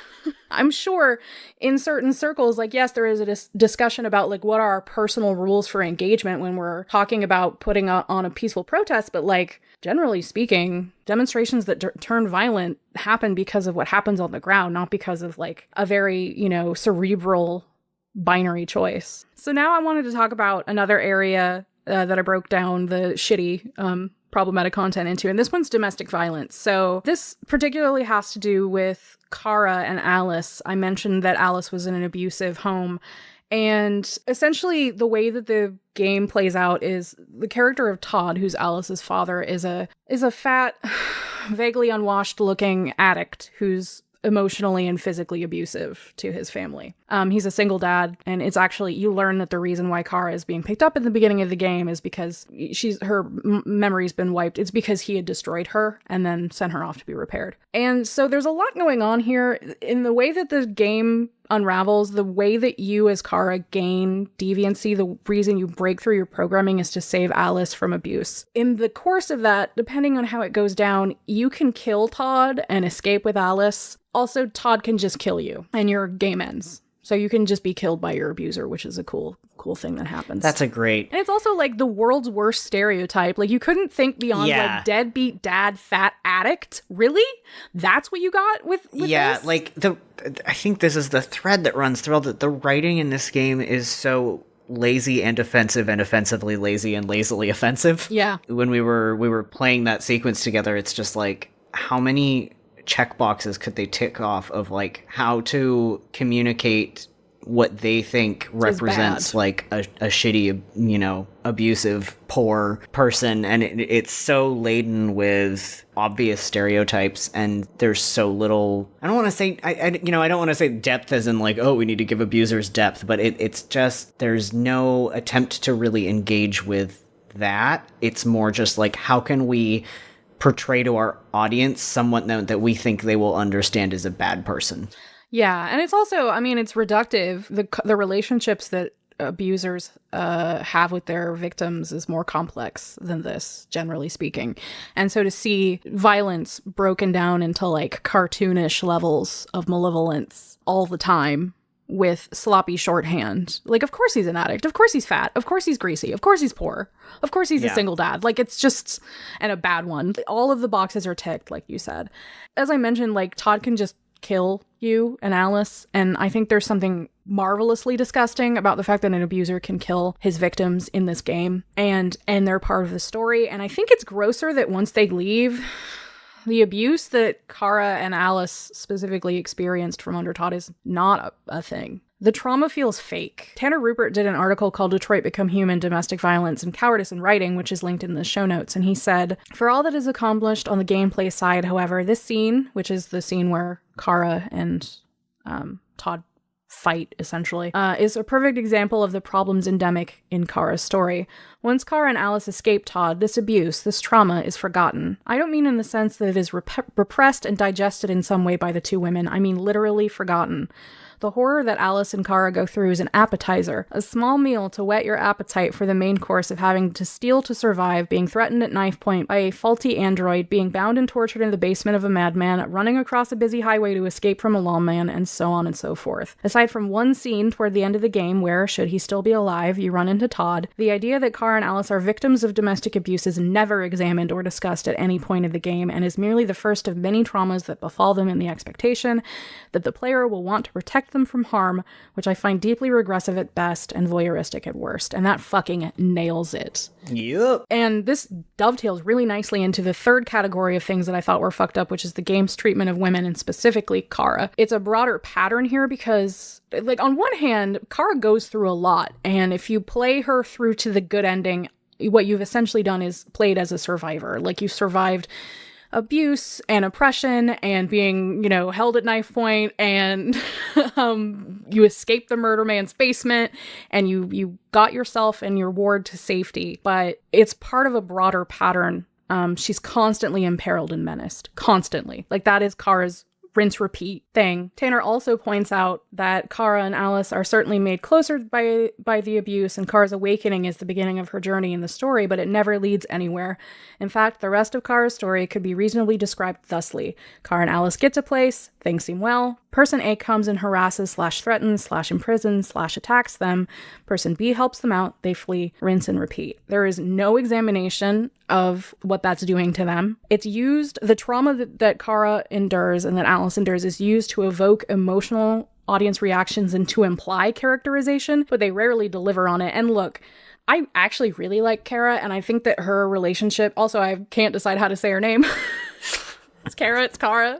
I'm sure in certain circles, like, yes, there is a discussion about like what are our personal rules for engagement when we're talking about putting on a peaceful protest. But like, generally speaking, demonstrations that turn violent happen because of what happens on the ground, not because of like a very, cerebral binary choice. So now I wanted to talk about another area that I broke down the shitty, problematic content into, and this one's domestic violence. So this particularly has to do with Kara and Alice. I mentioned that Alice was in an abusive home. And essentially the way that the game plays out is the character of Todd, who's Alice's father, is a fat, vaguely unwashed looking addict who's emotionally and physically abusive to his family. He's a single dad, and it's actually, you learn that the reason why Kara is being picked up in the beginning of the game is because her memory's been wiped. It's because he had destroyed her and then sent her off to be repaired. And so there's a lot going on here in the way that the game unravels, the way that you as Kara gain deviancy. The reason you break through your programming is to save Alice from abuse. In the course of that, depending on how it goes down, you can kill Todd and escape with Alice. Also, Todd can just kill you and your game ends. So you can just be killed by your abuser, which is a cool thing that happens. That's a great... And it's also like the world's worst stereotype. Like you couldn't think beyond like deadbeat dad, fat addict. Really? That's what you got with this? Like I think this is the thread that runs through all the writing in this game is so lazy and offensive and offensively lazy and lazily offensive. Yeah. When we were playing that sequence together, it's just like, how many check boxes could they tick off of like how to communicate what they think represents like a shitty, abusive, poor person, and it's so laden with obvious stereotypes, and there's so little. I don't want to say I don't want to say depth as in like, oh, we need to give abusers depth, but it's just there's no attempt to really engage with that. It's more just like, how can we portray to our audience someone that we think they will understand as a bad person. Yeah, and it's also, it's reductive. The relationships that abusers have with their victims is more complex than this, generally speaking. And so to see violence broken down into like cartoonish levels of malevolence all the time with sloppy shorthand. Like, of course he's an addict. Of course he's fat. Of course he's greasy. Of course he's poor. Of course he's a single dad. Like, it's just, and a bad one. All of the boxes are ticked, like you said. As I mentioned, like, Todd can just kill you and Alice, and I think there's something marvelously disgusting about the fact that an abuser can kill his victims in this game, and they're part of the story. And I think it's grosser that once they leave, The abuse that Kara and Alice specifically experienced from under Todd is not a thing. The trauma feels fake. Tanner Rupert did an article called Detroit Become Human, Domestic Violence and Cowardice in Writing, which is linked in the show notes, and he said, for all that is accomplished on the gameplay side, however, this scene, which is the scene where Kara and Todd fight, essentially, is a perfect example of the problems endemic in Kara's story. Once Kara and Alice escape Todd, this abuse, this trauma, is forgotten. I don't mean in the sense that it is repressed and digested in some way by the two women. I mean literally forgotten. The horror that Alice and Kara go through is an appetizer, a small meal to whet your appetite for the main course of having to steal to survive, being threatened at knife point by a faulty android, being bound and tortured in the basement of a madman, running across a busy highway to escape from a lawman, and so on and so forth. Aside from one scene toward the end of the game where, should he still be alive, you run into Todd, the idea that Kara and Alice are victims of domestic abuse is never examined or discussed at any point of the game, and is merely the first of many traumas that befall them in the expectation that the player will want to protect them from harm, which I find deeply regressive at best and voyeuristic at worst. And that fucking nails it. Yep. And this dovetails really nicely into the third category of things that I thought were fucked up, which is the game's treatment of women, and specifically Kara. It's a broader pattern here because, like, on one hand, Kara goes through a lot, and if you play her through to the good ending, what you've essentially done is played as a survivor. Like, you survived abuse and oppression and being, held at knife point, and you escaped the murder man's basement, and you got yourself and your ward to safety. But it's part of a broader pattern. She's constantly imperiled and menaced. Constantly. Like, that is Kara's rinse repeat thing. Tanner also points out that Kara and Alice are certainly made closer by the abuse, and Kara's awakening is the beginning of her journey in the story, but it never leads anywhere. In fact, the rest of Kara's story could be reasonably described thusly. Kara and Alice get to place, things seem well, person A comes and harasses / threatens / imprisons / attacks them, person B helps them out, they flee, rinse and repeat. There is no examination of what that's doing to them. It's used, the trauma that Kara endures and that Alice endures is used to evoke emotional audience reactions and to imply characterization, but they rarely deliver on it. And look, I actually really like Kara, and I think that her relationship, also I can't decide how to say her name. It's Kara, it's Kara.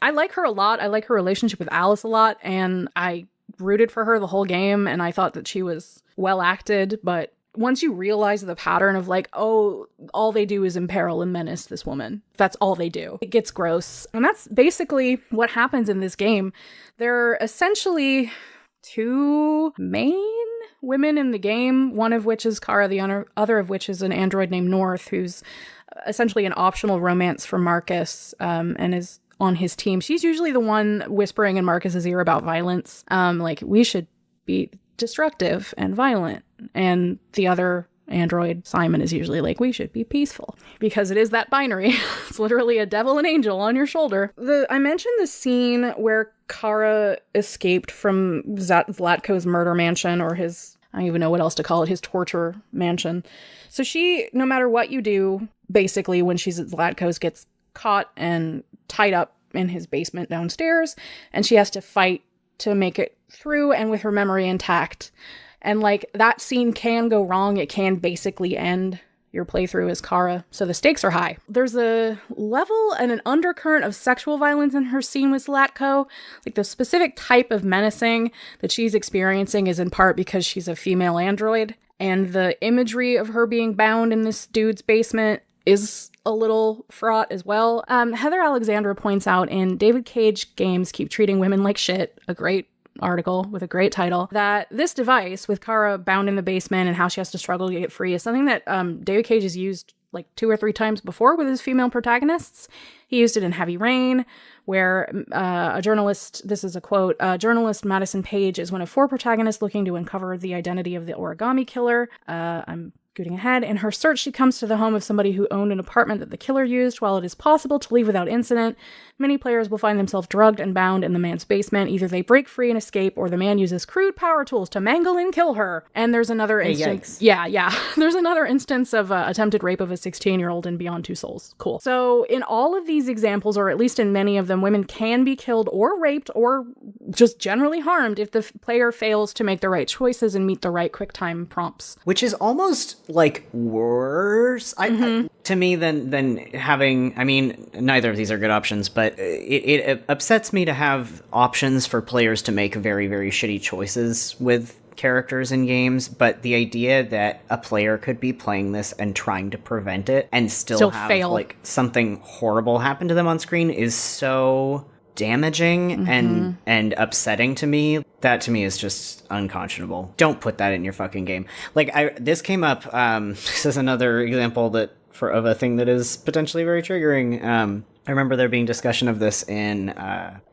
I like her a lot. I like her relationship with Alice a lot, and I rooted for her the whole game, and I thought that she was well acted, but once you realize the pattern of like, oh, all they do is imperil and menace this woman. That's all they do. It gets gross. And that's basically what happens in this game. There are essentially two main women in the game, one of which is Kara, the other of which is an android named North, who's essentially an optional romance for Marcus, and is on his team. She's usually the one whispering in Marcus's ear about violence. Like, we should be destructive and violent. And the other android, Simon, is usually like, we should be peaceful. Because it is that binary. It's literally a devil and angel on your shoulder. I mentioned the scene where Kara escaped from Zlatko's murder mansion, or his, I don't even know what else to call it, his torture mansion. So she, no matter what you do, basically when she's at Zlatko's, gets caught and tied up in his basement downstairs, and she has to fight to make it through and with her memory intact. And like, that scene can go wrong. It can basically end your playthrough as Kara. So the stakes are high. There's a level and an undercurrent of sexual violence in her scene with Zlatko. Like, the specific type of menacing that she's experiencing is in part because she's a female android. And the imagery of her being bound in this dude's basement is a little fraught as well. Heather Alexandra points out in David Cage Games Keep Treating Women Like Shit, a great article with a great title, that this device with Kara bound in the basement and how she has to struggle to get free is something that David Cage has used like 2 or 3 times before with his female protagonists. He used it in Heavy Rain, where a journalist, this is a quote, journalist Madison Page is one of 4 protagonists looking to uncover the identity of the origami killer. I'm scooting ahead. In her search, she comes to the home of somebody who owned an apartment that the killer used. While it is possible to leave without incident, many players will find themselves drugged and bound in the man's basement. Either they break free and escape, or the man uses crude power tools to mangle and kill her. And there's another instance. Yeah. There's another instance of attempted rape of a 16-year-old in Beyond Two Souls. Cool. So in all of these examples, or at least in many of them, women can be killed or raped or just generally harmed if the player fails to make the right choices and meet the right quick time prompts. Which is almost like worse. to me than having, I mean, neither of these are good options, but it upsets me to have options for players to make very, very shitty choices with characters in games, but the idea that a player could be playing this and trying to prevent it and still have fail. like something horrible happen to them on screen is so damaging and upsetting to me. That to me is just unconscionable. Don't put that in your fucking game. Like this came up, this is another example of a thing that is potentially very triggering. I remember there being discussion of this in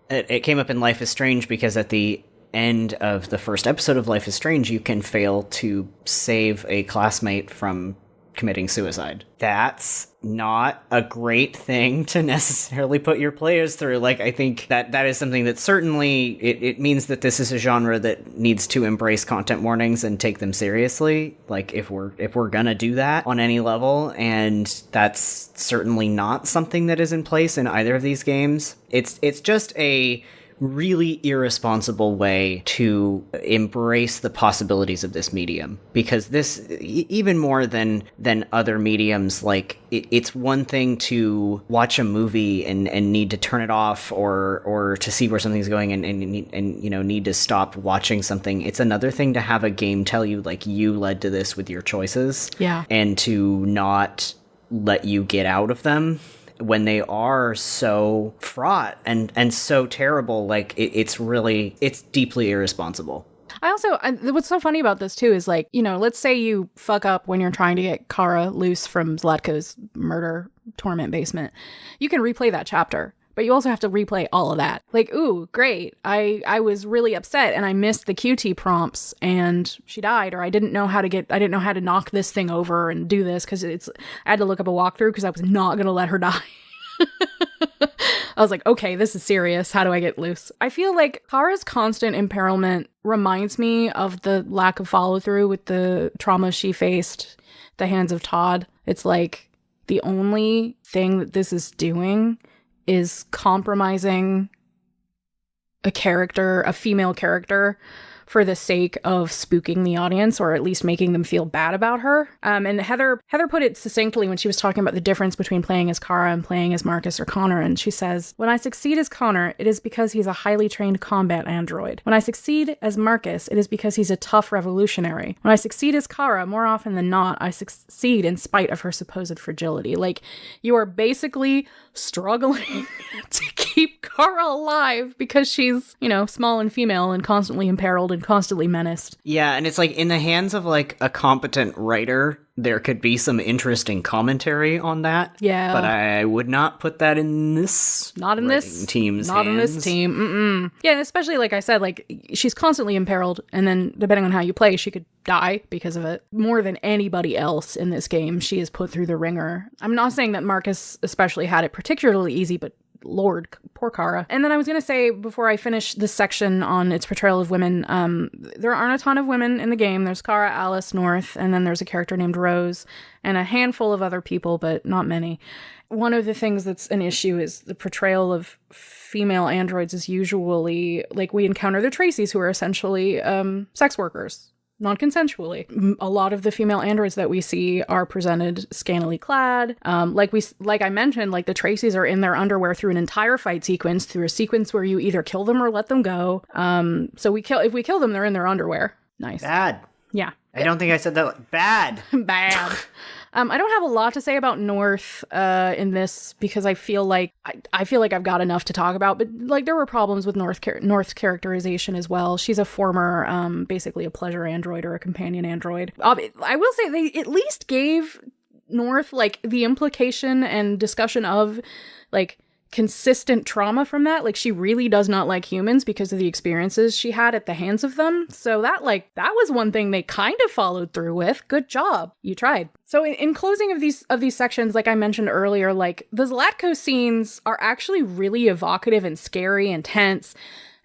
it came up in Life is Strange, because at the end of the first episode of Life is Strange, you can fail to save a classmate from committing suicide. That's not a great thing to necessarily put your players through. Like, I think that is something that certainly it means that this is a genre that needs to embrace content warnings and take them seriously. Like, if we're gonna do that on any level, and that's certainly not something that is in place in either of these games. It's just a really irresponsible way to embrace the possibilities of this medium, because this, even more than other mediums, like it's one thing to watch a movie and need to turn it off or to see where something's going and you know, need to stop watching something. It's another thing to have a game tell you, like, you led to this with your choices, and to not let you get out of them when they are so fraught and so terrible. Like, it's deeply irresponsible. What's so funny about this too is, like, you know, let's say you fuck up when you're trying to get Kara loose from Zlatko's murder torment basement. You can replay that chapter, but you also have to replay all of that. Like, ooh, great. I was really upset and I missed the QT prompts and she died, or I didn't know how to knock this thing over and do this, because I had to look up a walkthrough because I was not going to let her die. I was like, okay, this is serious. How do I get loose? I feel like Kara's constant imperilment reminds me of the lack of follow through with the trauma she faced at the hands of Todd. It's like the only thing that this is doing is compromising a female character, for the sake of spooking the audience, or at least making them feel bad about her. And Heather put it succinctly when she was talking about the difference between playing as Kara and playing as Marcus or Connor. And she says, "When I succeed as Connor, it is because he's a highly trained combat android. When I succeed as Marcus, it is because he's a tough revolutionary. When I succeed as Kara, more often than not, I succeed in spite of her supposed fragility." Like, you are basically struggling to keep Kara alive because she's, you know, small and female and constantly imperiled and constantly menaced. Yeah, and it's like, in the hands of like a competent writer, there could be some interesting commentary on that. Yeah. But I would not put that in this team's hands. In this team. Mm-mm. Yeah, and especially, like I said, like, she's constantly imperiled, and then depending on how you play, she could die because of it. More than anybody else in this game, she is put through the ringer. I'm not saying that Marcus especially had it particularly easy, but Lord, poor Kara. And then I was going to say, before I finish this section on its portrayal of women, there aren't a ton of women in the game. There's Kara, Alice, North, and then there's a character named Rose, and a handful of other people, but not many. One of the things that's an issue is the portrayal of female androids is usually, like, we encounter the Tracys, who are essentially sex workers. Non-consensually. A lot of the female androids that we see are presented scantily clad. Like I mentioned, like, the Tracys are in their underwear through an entire fight sequence, through a sequence where you either kill them or let them go. So if we kill them, they're in their underwear. Nice. Bad. Yeah. I don't think I said that. Bad. Bad. I don't have a lot to say about North in this, because I feel like I've got enough to talk about. But, like, there were problems with North's characterization as well. She's a former, basically a pleasure android or a companion android. I will say they at least gave North, like, the implication and discussion of, like, consistent trauma from that. Like, she really does not like humans because of the experiences she had at the hands of them. So that was one thing they kind of followed through with. Good job. You tried. So in closing of these sections, like I mentioned earlier, like, the Zlatko scenes are actually really evocative and scary and tense.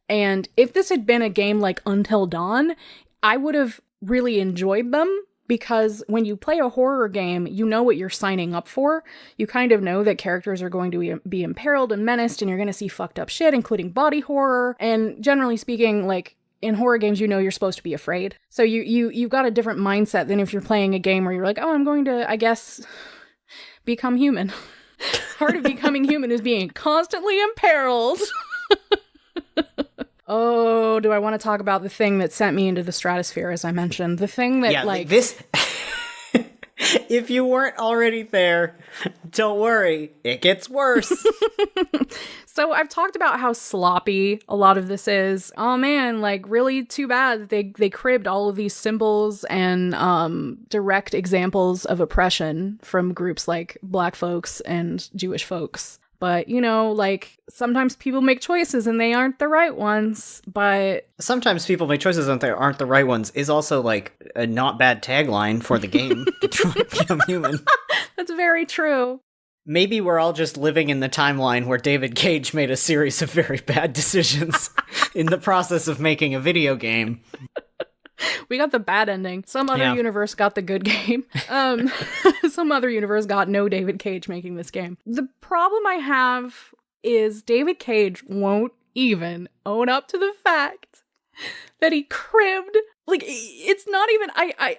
And if this had been a game like Until Dawn, I would have really enjoyed them. Because when you play a horror game, you know what you're signing up for. You kind of know that characters are going to be imperiled and menaced, and you're going to see fucked up shit, including body horror. And generally speaking, like, in horror games, you know you're supposed to be afraid. So you've got a different mindset than if you're playing a game where you're like, oh, I'm going to, I guess, become human. Part of becoming human is being constantly imperiled. Oh, do I want to talk about the thing that sent me into the stratosphere, as I mentioned? The thing that, this... If you weren't already there, don't worry, it gets worse. So I've talked about how sloppy a lot of this is. Oh man, like really too bad that they cribbed all of these symbols and direct examples of oppression from groups like Black folks and Jewish folks. But, you know, like, sometimes people make choices and they aren't the right ones, but... Sometimes people make choices and they aren't the right ones is also, like, a not bad tagline for the game, Detroit Become Human. That's very true. Maybe we're all just living in the timeline where David Cage made a series of very bad decisions in the process of making a video game. We got the bad ending. Some other universe got the good game. Some other universe got no David Cage making this game. The problem I have is David Cage won't even own up to the fact that he cribbed. Like, it's not even...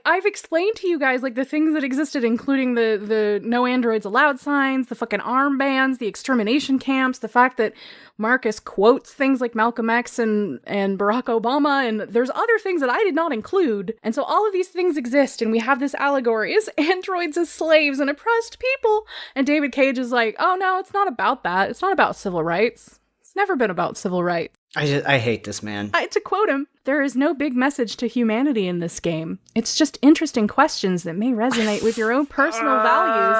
I've explained to you guys, like, the things that existed, including the no androids allowed signs, the fucking armbands, the extermination camps, the fact that Marcus quotes things like Malcolm X and Barack Obama, and there's other things that I did not include. And so all of these things exist, and we have this allegory is androids as slaves and oppressed people. And David Cage is like, oh no, it's not about that. It's not about civil rights. It's never been about civil rights. I hate this man. To quote him, there is no big message to humanity in this game. It's just interesting questions that may resonate with your own personal values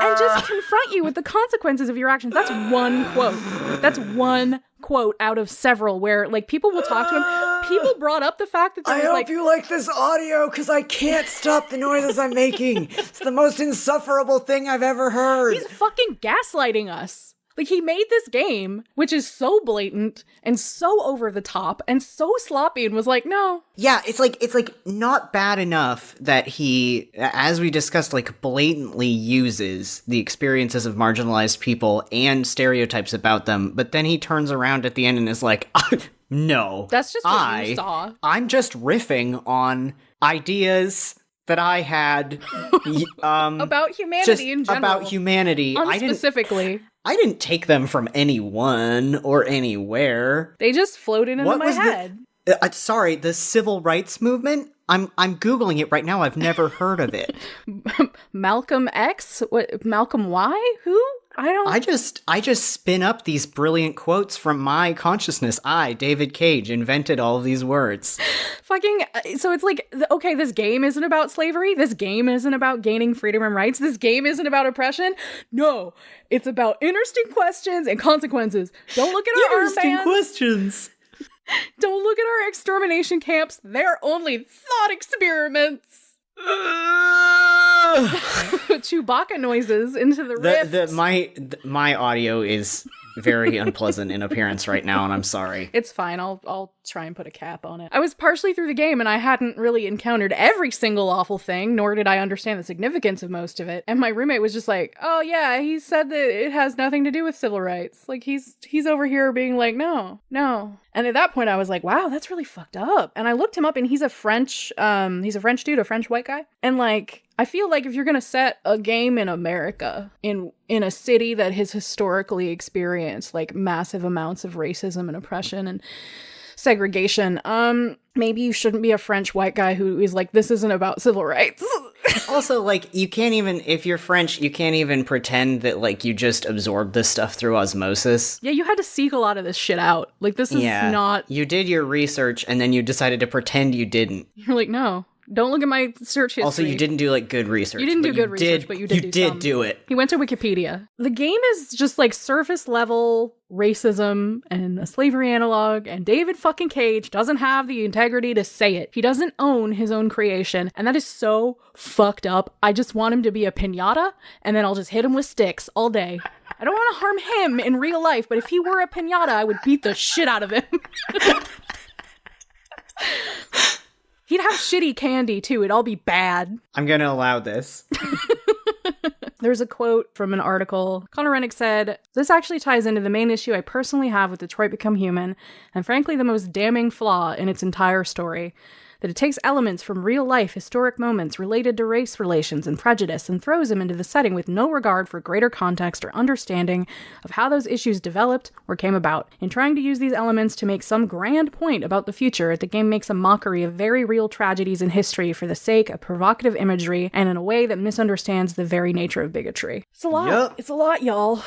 and just confront you with the consequences of your actions. That's one quote. That's one quote out of several where, like, people will talk to him. People brought up the fact that I hope you like this audio because I can't stop the noises I'm making. It's the most insufferable thing I've ever heard. He's fucking gaslighting us. Like, he made this game, which is so blatant and so over the top and so sloppy, and was like, no. Yeah, it's like not bad enough that he, as we discussed, like, blatantly uses the experiences of marginalized people and stereotypes about them, but then he turns around at the end and is like, no. That's just what you saw. I'm just riffing on ideas that I had about humanity in general. About humanity. Specifically. I didn't take them from anyone or anywhere. They just floated into my head. Sorry, the civil rights movement? I'm Googling it right now. I've never heard of it. Malcolm X? What? Malcolm Y? Who? I just spin up these brilliant quotes from my consciousness. David Cage, invented all of these words. Fucking, so it's like, okay, this game isn't about slavery. This game isn't about gaining freedom and rights. This game isn't about oppression. No, it's about interesting questions and consequences. Don't look at our interesting armbands. Questions. Don't look at our extermination camps. They're only thought experiments. Chewbacca noises into the rift. My audio is very unpleasant in appearance right now, and I'm sorry. It's fine. I'll try and put a cap on it. I was partially through the game, and I hadn't really encountered every single awful thing, nor did I understand the significance of most of it. And my roommate was just like, "Oh yeah, he said that it has nothing to do with civil rights. Like he's over here being like, no." And at that point, I was like, "Wow, that's really fucked up." And I looked him up, and he's a French dude, a French white guy, and like. I feel like if you're going to set a game in America, in a city that has historically experienced like massive amounts of racism and oppression and segregation, maybe you shouldn't be a French white guy who is like, this isn't about civil rights. Also, like, you can't even, if you're French, you can't even pretend that, like, you just absorbed this stuff through osmosis. Yeah, you had to seek a lot of this shit out. Like, this is not... You did your research, and then you decided to pretend you didn't. You're like, no. Don't look at my search history. Also, you didn't do, like, good research. You didn't do good research, but you did do it. He went to Wikipedia. The game is just, like, surface-level racism and a slavery analog, and David fucking Cage doesn't have the integrity to say it. He doesn't own his own creation, and that is so fucked up. I just want him to be a piñata, and then I'll just hit him with sticks all day. I don't want to harm him in real life, but if he were a piñata, I would beat the shit out of him. He'd have shitty candy, too. It'd all be bad. I'm going to allow this. There's a quote from an article. Connor Rennick said, "This actually ties into the main issue I personally have with Detroit Become Human, and frankly the most damning flaw in its entire story. that it takes elements from real-life historic moments related to race relations and prejudice and throws them into the setting with no regard for greater context or understanding of how those issues developed or came about. In trying to use these elements to make some grand point about the future, the game makes a mockery of very real tragedies in history for the sake of provocative imagery and in a way that misunderstands the very nature of bigotry. It's a lot. Yep. It's a lot, y'all.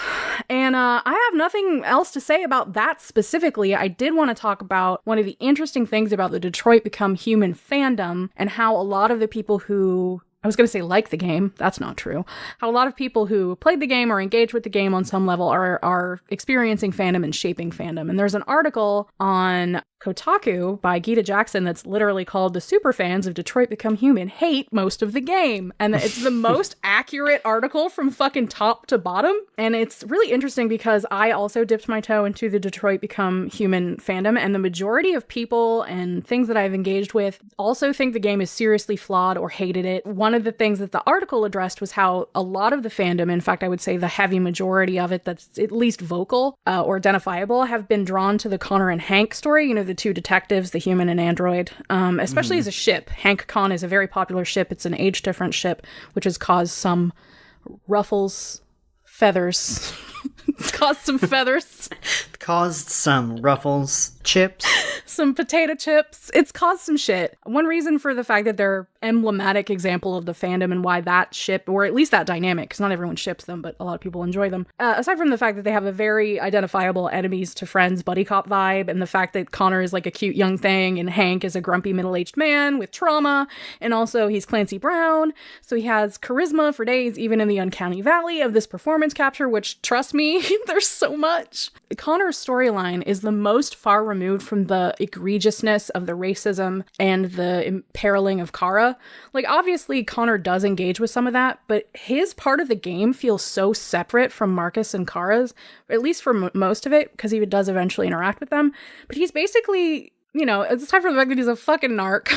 And I have nothing else to say about that specifically. I did want to talk about one of the interesting things about the Detroit Become Human fandom and how a lot of the people who, I was going to say like the game, that's not true, how a lot of people who played the game or engaged with the game on some level are experiencing fandom and shaping fandom. And there's an article on Kotaku by Gita Jackson that's literally called "The Superfans of Detroit Become Human Hate Most of the Game." And it's the most accurate article from fucking top to bottom. And it's really interesting because I also dipped my toe into the Detroit Become Human fandom, and the majority of people and things that I've engaged with also think the game is seriously flawed or hated it. One of the things that the article addressed was how a lot of the fandom, in fact, I would say the heavy majority of it that's at least vocal or identifiable, have been drawn to the Connor and Hank story, you know, the two detectives, the human and android, especially as a ship. Hank Con is a very popular ship. It's an age-different ship, which has caused some ruffles, feathers. It's caused some feathers. Caused some ruffles, chips. Some potato chips. It's caused some shit. One reason for the fact that they're emblematic example of the fandom and why that ship, or at least that dynamic, because not everyone ships them, but a lot of people enjoy them. Aside from the fact that they have a very identifiable enemies to friends buddy cop vibe, and the fact that Connor is like a cute young thing, and Hank is a grumpy middle-aged man with trauma, and also he's Clancy Brown, so he has charisma for days, even in the uncanny valley of this performance capture, which, trust me, there's so much. Connor's storyline is the most far removed from the egregiousness of the racism and the imperiling of Kara. Like, obviously, Connor does engage with some of that, but his part of the game feels so separate from Marcus and Kara's, at least for most of it, because he does eventually interact with them. But he's basically, you know, aside from the fact that he's a fucking narc,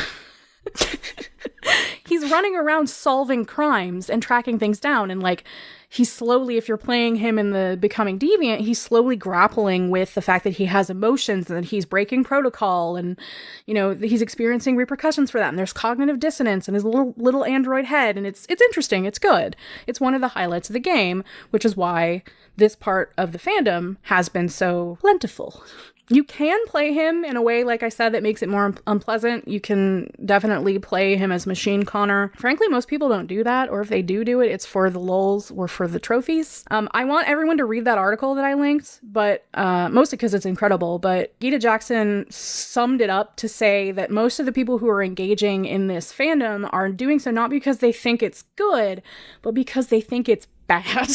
he's running around solving crimes and tracking things down, and like, he's slowly, if you're playing him in the Becoming Deviant, he's slowly grappling with the fact that he has emotions and that he's breaking protocol, and, you know, he's experiencing repercussions for that. And there's cognitive dissonance in his little android head, and it's interesting. It's good. It's one of the highlights of the game, which is why this part of the fandom has been so plentiful. You can play him in a way, like I said, that makes it more unpleasant. You can definitely play him as Machine Connor. Frankly, most people don't do that, or if they do it, it's for the lulz or for the trophies. I want everyone to read that article that I linked, but mostly because it's incredible. But Gita Jackson summed it up to say that most of the people who are engaging in this fandom are doing so not because they think it's good, but because they think it's bad.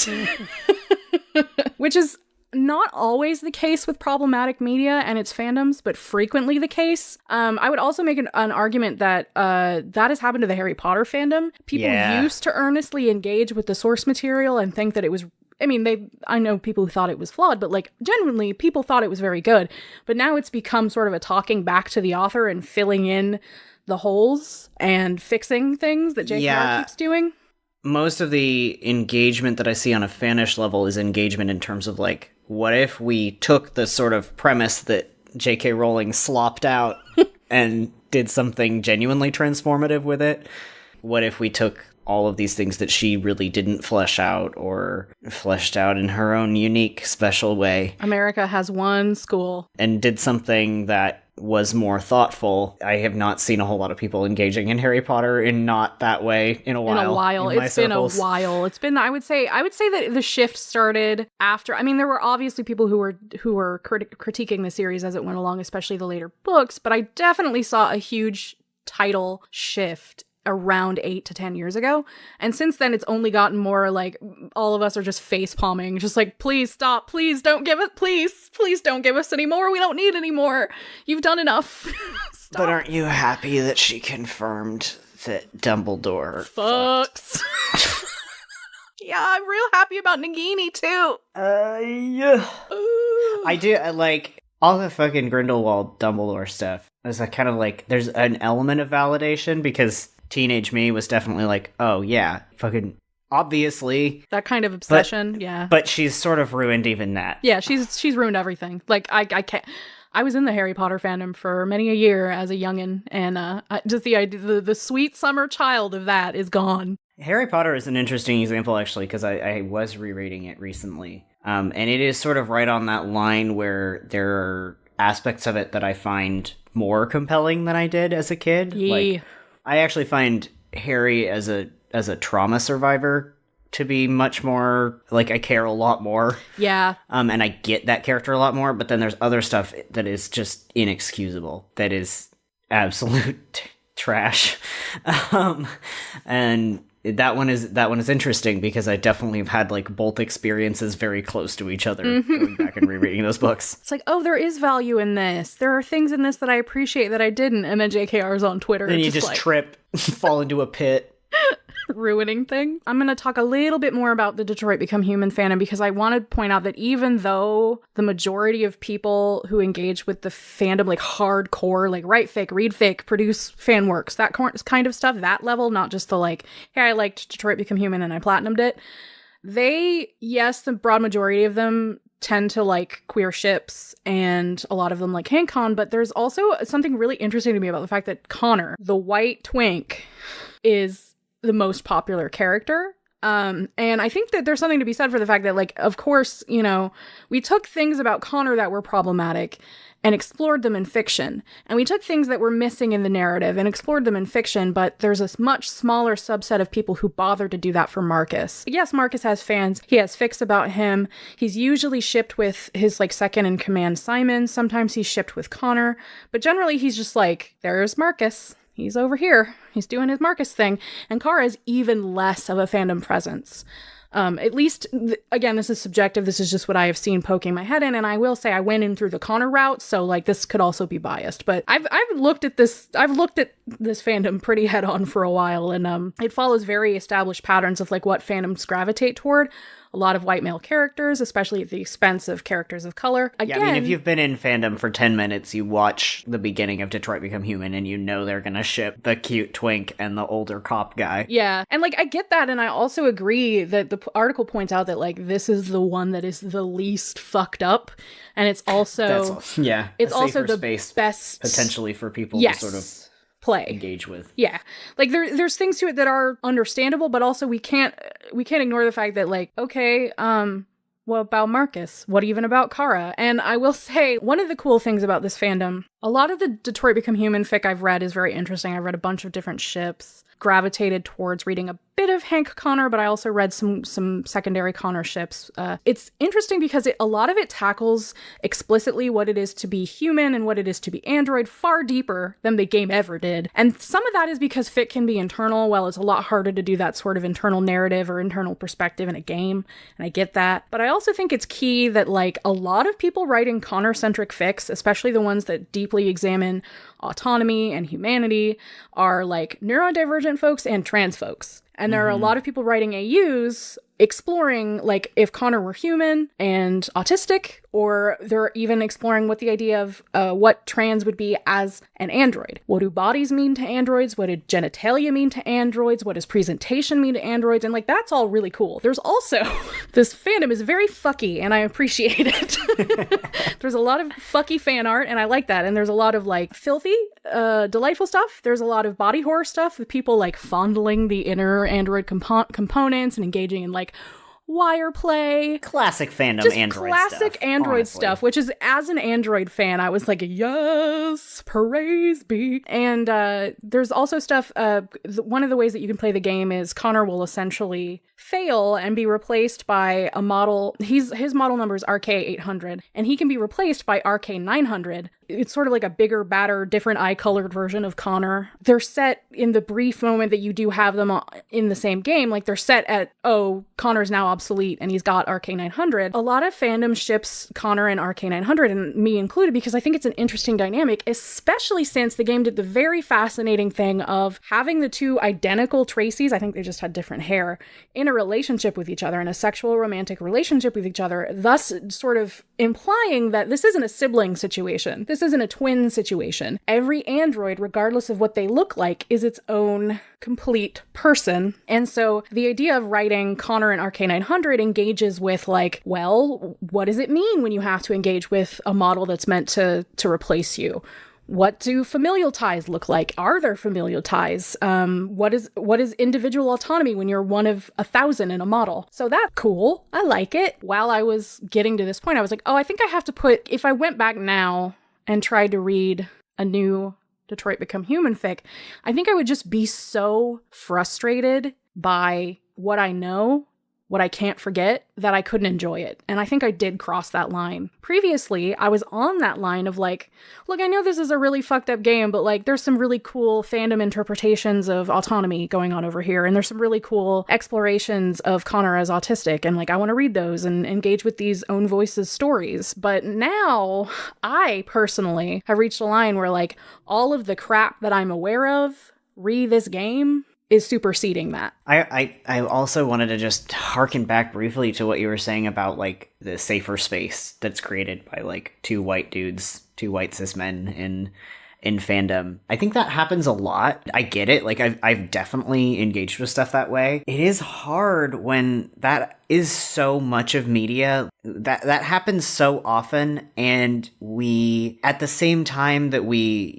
Which is not always the case with problematic media and its fandoms, but frequently the case. I would also make an argument that that has happened to the Harry Potter fandom. People used to earnestly engage with the source material and think that it was, I mean, I know people who thought it was flawed, but like genuinely people thought it was very good. But now it's become sort of a talking back to the author and filling in the holes and fixing things that JKR keeps doing. Most of the engagement that I see on a fanish level is engagement in terms of like, what if we took the sort of premise that J.K. Rowling slopped out and did something genuinely transformative with it? What if we took all of these things that she really didn't flesh out or fleshed out in her own unique, special way? America has one school. And did something that was more thoughtful. I have not seen a whole lot of people engaging in Harry Potter in not that way in a while. It's been a while. It's been, I would say that the shift started after, I mean, there were obviously people who were critiquing the series as it went along, especially the later books, but I definitely saw a huge title shift around 8 to 10 years ago. And since then, it's only gotten more like all of us are just face palming, just like, please stop, please don't give it, please don't give us any more. We don't need any more. You've done enough. But aren't you happy that she confirmed that Dumbledore fucks? Yeah, I'm real happy about Nagini too. Yeah. I do, like, all the fucking Grindelwald Dumbledore stuff. Is like kind of like, there's an element of validation because teenage me was definitely like, oh yeah, fucking obviously. That kind of obsession, yeah. But she's sort of ruined even that. Yeah, she's ruined everything. Like, I can't. I was in the Harry Potter fandom for many a year as a youngin', and just the idea, the sweet summer child of that is gone. Harry Potter is an interesting example, actually, because I was rereading it recently. And it is sort of right on that line where there are aspects of it that I find more compelling than I did as a kid. Yeah. Like, I actually find Harry as a trauma survivor to be much more, like, I care a lot more. Yeah. And I get that character a lot more, but then there's other stuff that is just inexcusable, that is absolute trash. And that one is interesting because I definitely have had like both experiences very close to each other going back and rereading those books. It's like, oh, there is value in this. There are things in this that I appreciate that I didn't. And then JKR's on Twitter. Then you just like, trip, fall into a pit. Ruining things. I'm going to talk a little bit more about the Detroit Become Human fandom because I want to point out that even though the majority of people who engage with the fandom, like hardcore, like write fic, read fic, produce fan works, that kind of stuff, that level, not just the like, hey, I liked Detroit Become Human and I platinumed it. Yes, the broad majority of them tend to like queer ships and a lot of them like HankCon, but there's also something really interesting to me about the fact that Connor, the white twink, is the most popular character. And I think that there's something to be said for the fact that, like, of course, you know, we took things about Connor that were problematic and explored them in fiction. And we took things that were missing in the narrative and explored them in fiction, but there's a much smaller subset of people who bothered to do that for Marcus. Yes, Marcus has fans. He has fics about him. He's usually shipped with his, like, second in command, Simon. Sometimes he's shipped with Connor. But generally, he's just like, there's Marcus. He's over here. He's doing his Marcus thing. And Kara is even less of a fandom presence. At least, again, this is subjective. This is just what I have seen poking my head in. And I will say I went in through the Connor route. So, like, this could also be biased. But I've looked at this fandom pretty head on for a while. And it follows very established patterns of, like, what fandoms gravitate toward. A lot of white male characters, especially at the expense of characters of color. Again, yeah, I mean, if you've been in fandom for 10 minutes, you watch the beginning of Detroit Become Human and you know they're gonna ship the cute twink and the older cop guy. Yeah, and, like, I get that, and I also agree that the article points out that, like, this is the one that is the least fucked up, and it's also... it's also the space best... potentially for people to sort of... play engage with. Yeah, like there's things to it that are understandable, but also we can't ignore the fact that, like, okay, what about Marcus? What even about Kara? And I will say, one of the cool things about this fandom, a lot of the Detroit Become Human fic I've read is very interesting. I've read a bunch of different ships, gravitated towards reading a bit of Hank Connor, but I also read some secondary Connor ships. It's interesting because a lot of it tackles explicitly what it is to be human and what it is to be android far deeper than the game ever did. And some of that is because fic can be internal, while it's a lot harder to do that sort of internal narrative or internal perspective in a game, and I get that. But I also think it's key that, like, a lot of people writing Connor-centric fics, especially the ones that deeply examine autonomy and humanity, are, like, neurodivergent folks and trans folks. And there are a lot of people writing AUs exploring, like, if Connor were human and autistic, or they're even exploring what the idea of what trans would be as an android. What do bodies mean to androids? What did genitalia mean to androids? What does presentation mean to androids? And, like, that's all really cool. There's also, this fandom is very fucky, and I appreciate it. There's a lot of fucky fan art, and I like that. And there's a lot of, like, filthy, delightful stuff. There's a lot of body horror stuff with people, like, fondling the inner android components and engaging in, like, wire play. Classic fandom just android classic stuff, android honestly. stuff, which is, as an android fan, I was like, yes, praise be. And there's also stuff, one of the ways that you can play the game is Connor will essentially fail and be replaced by a model. His model number is RK800, and he can be replaced by RK900. It's sort of like a bigger, badder, different eye-colored version of Connor. They're set in the brief moment that you do have them in the same game. Like, they're set at, oh, Connor's now obsolete and he's got RK900. A lot of fandom ships Connor and RK900, and me included, because I think it's an interesting dynamic, especially since the game did the very fascinating thing of having the two identical Tracies, I think they just had different hair, in a relationship with each other, in a sexual romantic relationship with each other, thus sort of implying that this isn't a sibling situation. This this isn't a twin situation. Every android, regardless of what they look like, is its own complete person. And so the idea of writing Connor in RK900 engages with like, well, what does it mean when you have to engage with a model that's meant to replace you? What do familial ties look like? Are there familial ties? What is individual autonomy when you're one of 1,000 in a model? So that's cool. I like it. While I was getting to this point, I was like, oh, I think I have to put, if I went back now and tried to read a new Detroit Become Human fic, I think I would just be so frustrated by what I know, what I can't forget, that I couldn't enjoy it. And I think I did cross that line. Previously, I was on that line of like, look, I know this is a really fucked up game, but like there's some really cool fandom interpretations of autonomy going on over here. And there's some really cool explorations of Connor as autistic. And like, I want to read those and engage with these own voices stories. But now I personally have reached a line where like all of the crap that I'm aware of re this game is superseding that. I also wanted to just harken back briefly to what you were saying about like the safer space that's created by like two white cis men in fandom. I think that happens a lot. I get it. Like I've definitely engaged with stuff that way. It is hard when that is so much of media that happens so often, and we, at the same time that we,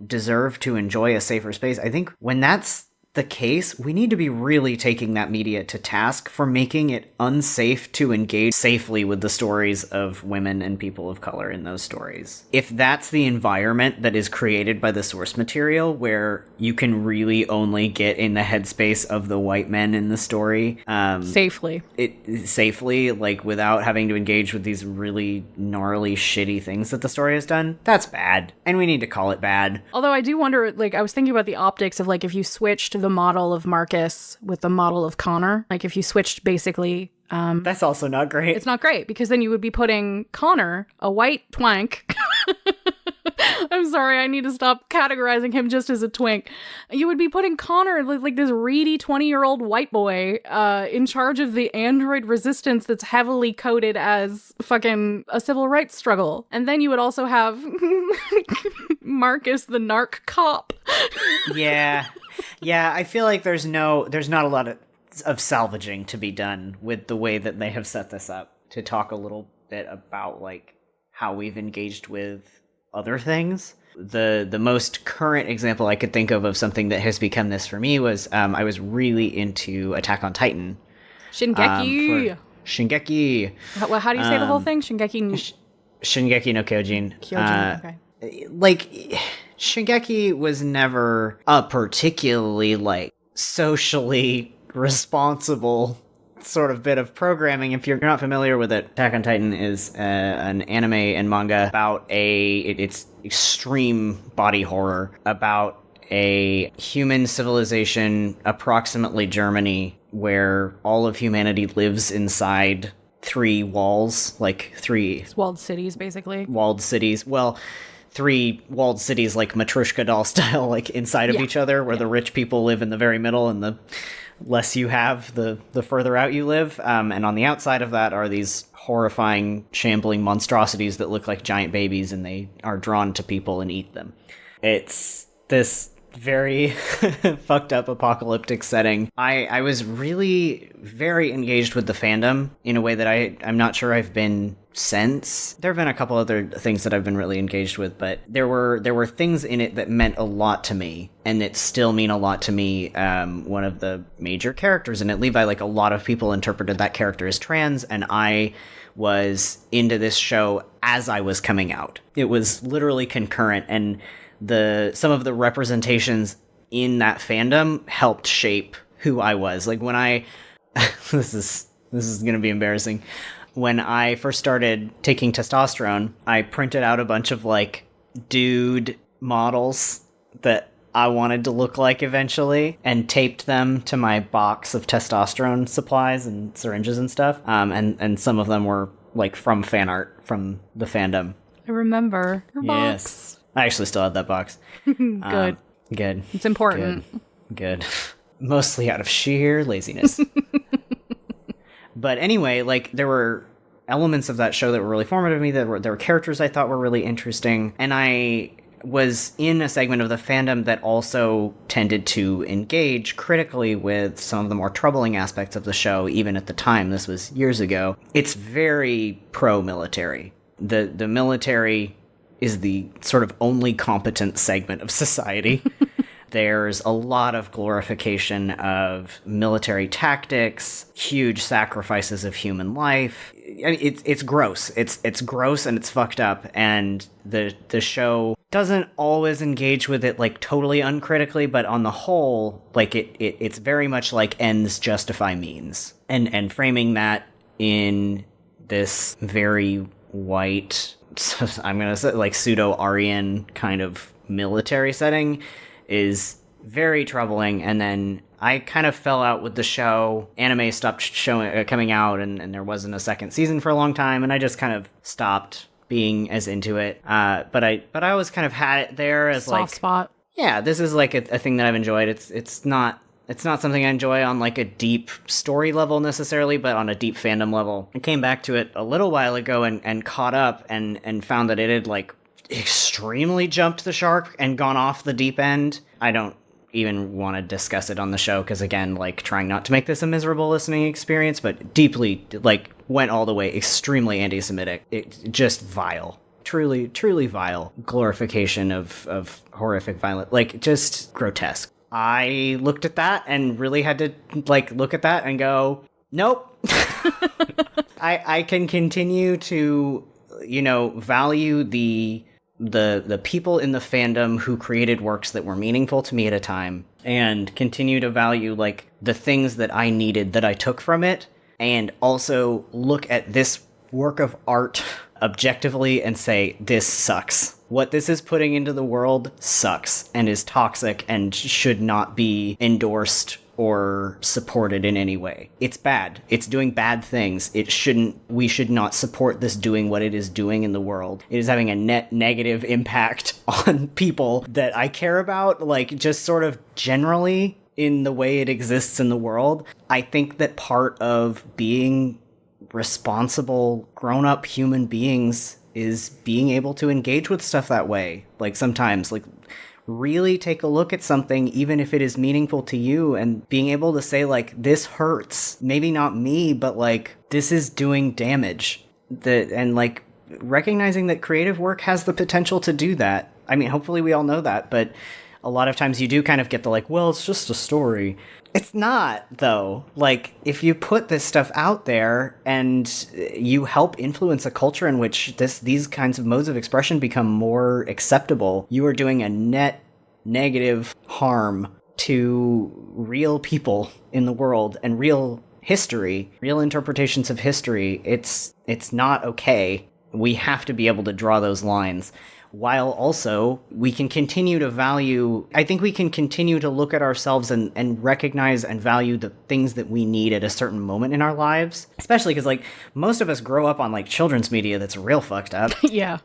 deserve to enjoy a safer space, I think when that's the case, we need to be really taking that media to task for making it unsafe to engage safely with the stories of women and people of color in those stories. If that's the environment that is created by the source material, where you can really only get in the headspace of the white men in the story, safely, like without having to engage with these really gnarly, shitty things that the story has done, that's bad. And we need to call it bad. Although I do wonder, like, I was thinking about the optics of like if you switched the model of Marcus with the model of Connor, like if you switched basically that's also not great. It's not great because then you would be putting Connor, a white twank. I'm sorry, I need to stop categorizing him just as a twink. You would be putting Connor, like this reedy 20-year-old white boy, in charge of the android resistance that's heavily coded as fucking a civil rights struggle. And then you would also have Marcus, the narc cop. Yeah, I feel like there's not a lot of salvaging to be done with the way that they have set this up. To talk a little bit about like how we've engaged with other things. The most current example I could think of something that has become this for me was I was really into Attack on Titan. Shingeki. Shingeki. How do you say the whole thing? Shingeki. Shingeki no Kyojin. Okay. Like, Shingeki was never a particularly like socially responsible sort of bit of programming. If you're not familiar with it, Attack on Titan is an anime and manga about it's extreme body horror about a human civilization, approximately Germany, where all of humanity lives inside three walls, like three walled cities, basically. Walled cities. Well, three walled cities, like Matryoshka doll style, like inside of each other, where the rich people live in the very middle and the less you have, the further out you live. And on the outside of that are these horrifying, shambling monstrosities that look like giant babies, and they are drawn to people and eat them. It's this very fucked up apocalyptic setting. I was really very engaged with the fandom in a way that I'm not sure I've been since. There have been a couple other things that I've been really engaged with, but there were things in it that meant a lot to me, and that still mean a lot to me. One of the major characters in it, Levi, like a lot of people interpreted that character as trans, and I was into this show as I was coming out. It was literally concurrent, and some of the representations in that fandom helped shape who I was. Like when I this is gonna be embarrassing. When I first started taking testosterone, I printed out a bunch of like dude models that I wanted to look like eventually, and taped them to my box of testosterone supplies and syringes and stuff. And some of them were like from fan art from the fandom. I remember your box. Yes. I actually still have that box. Good. Good. It's important. Good. Mostly out of sheer laziness. But anyway, like there were elements of that show that were really formative to me. There were characters I thought were really interesting. And I was in a segment of the fandom that also tended to engage critically with some of the more troubling aspects of the show, even at the time. This was years ago. It's very pro-military. The military is the sort of only competent segment of society. There's a lot of glorification of military tactics, huge sacrifices of human life. I mean, it's gross. It's gross and it's fucked up. And the show doesn't always engage with it like totally uncritically, but on the whole, like it's very much like ends justify means, and framing that in this very white, I'm gonna say like pseudo-Aryan kind of military setting is very troubling. And then I kind of fell out with the show. Anime stopped coming out, and there wasn't a second season for a long time, and I just kind of stopped being as into it. But I always kind of had it there as like soft spot. Yeah, this is like a thing that I've enjoyed. It's not something I enjoy on like a deep story level necessarily, but on a deep fandom level. I came back to it a little while ago and caught up and found that it had like extremely jumped the shark and gone off the deep end. I don't even want to discuss it on the show because, again, like trying not to make this a miserable listening experience, but deeply like went all the way extremely anti-Semitic. It just vile. Truly, truly vile glorification of horrific violence. Like, just grotesque. I looked at that and really had to like look at that and go, nope. I can continue to, value the people in the fandom who created works that were meaningful to me at a time, and continue to value like the things that I needed that I took from it, and also look at this work of art objectively and say, this sucks. What this is putting into the world sucks and is toxic and should not be endorsed or supported in any way. It's bad. It's doing bad things. We should not support this doing what it is doing in the world. It is having a net negative impact on people that I care about, like just sort of generally in the way it exists in the world. I think that part of being responsible, grown-up human beings is being able to engage with stuff that way. Like sometimes, like really take a look at something, even if it is meaningful to you, and being able to say like, this hurts, maybe not me, but like this is doing damage. And like recognizing that creative work has the potential to do that. I mean, hopefully we all know that, but a lot of times you do kind of get the like, well, it's just a story. It's not, though. Like, if you put this stuff out there and you help influence a culture in which these kinds of modes of expression become more acceptable, you are doing a net negative harm to real people in the world and real history, real interpretations of history. It's not okay. We have to be able to draw those lines. While also we can continue to value, I think we can continue to look at ourselves and recognize and value the things that we need at a certain moment in our lives. Especially because like most of us grow up on like children's media that's real fucked up. Yeah.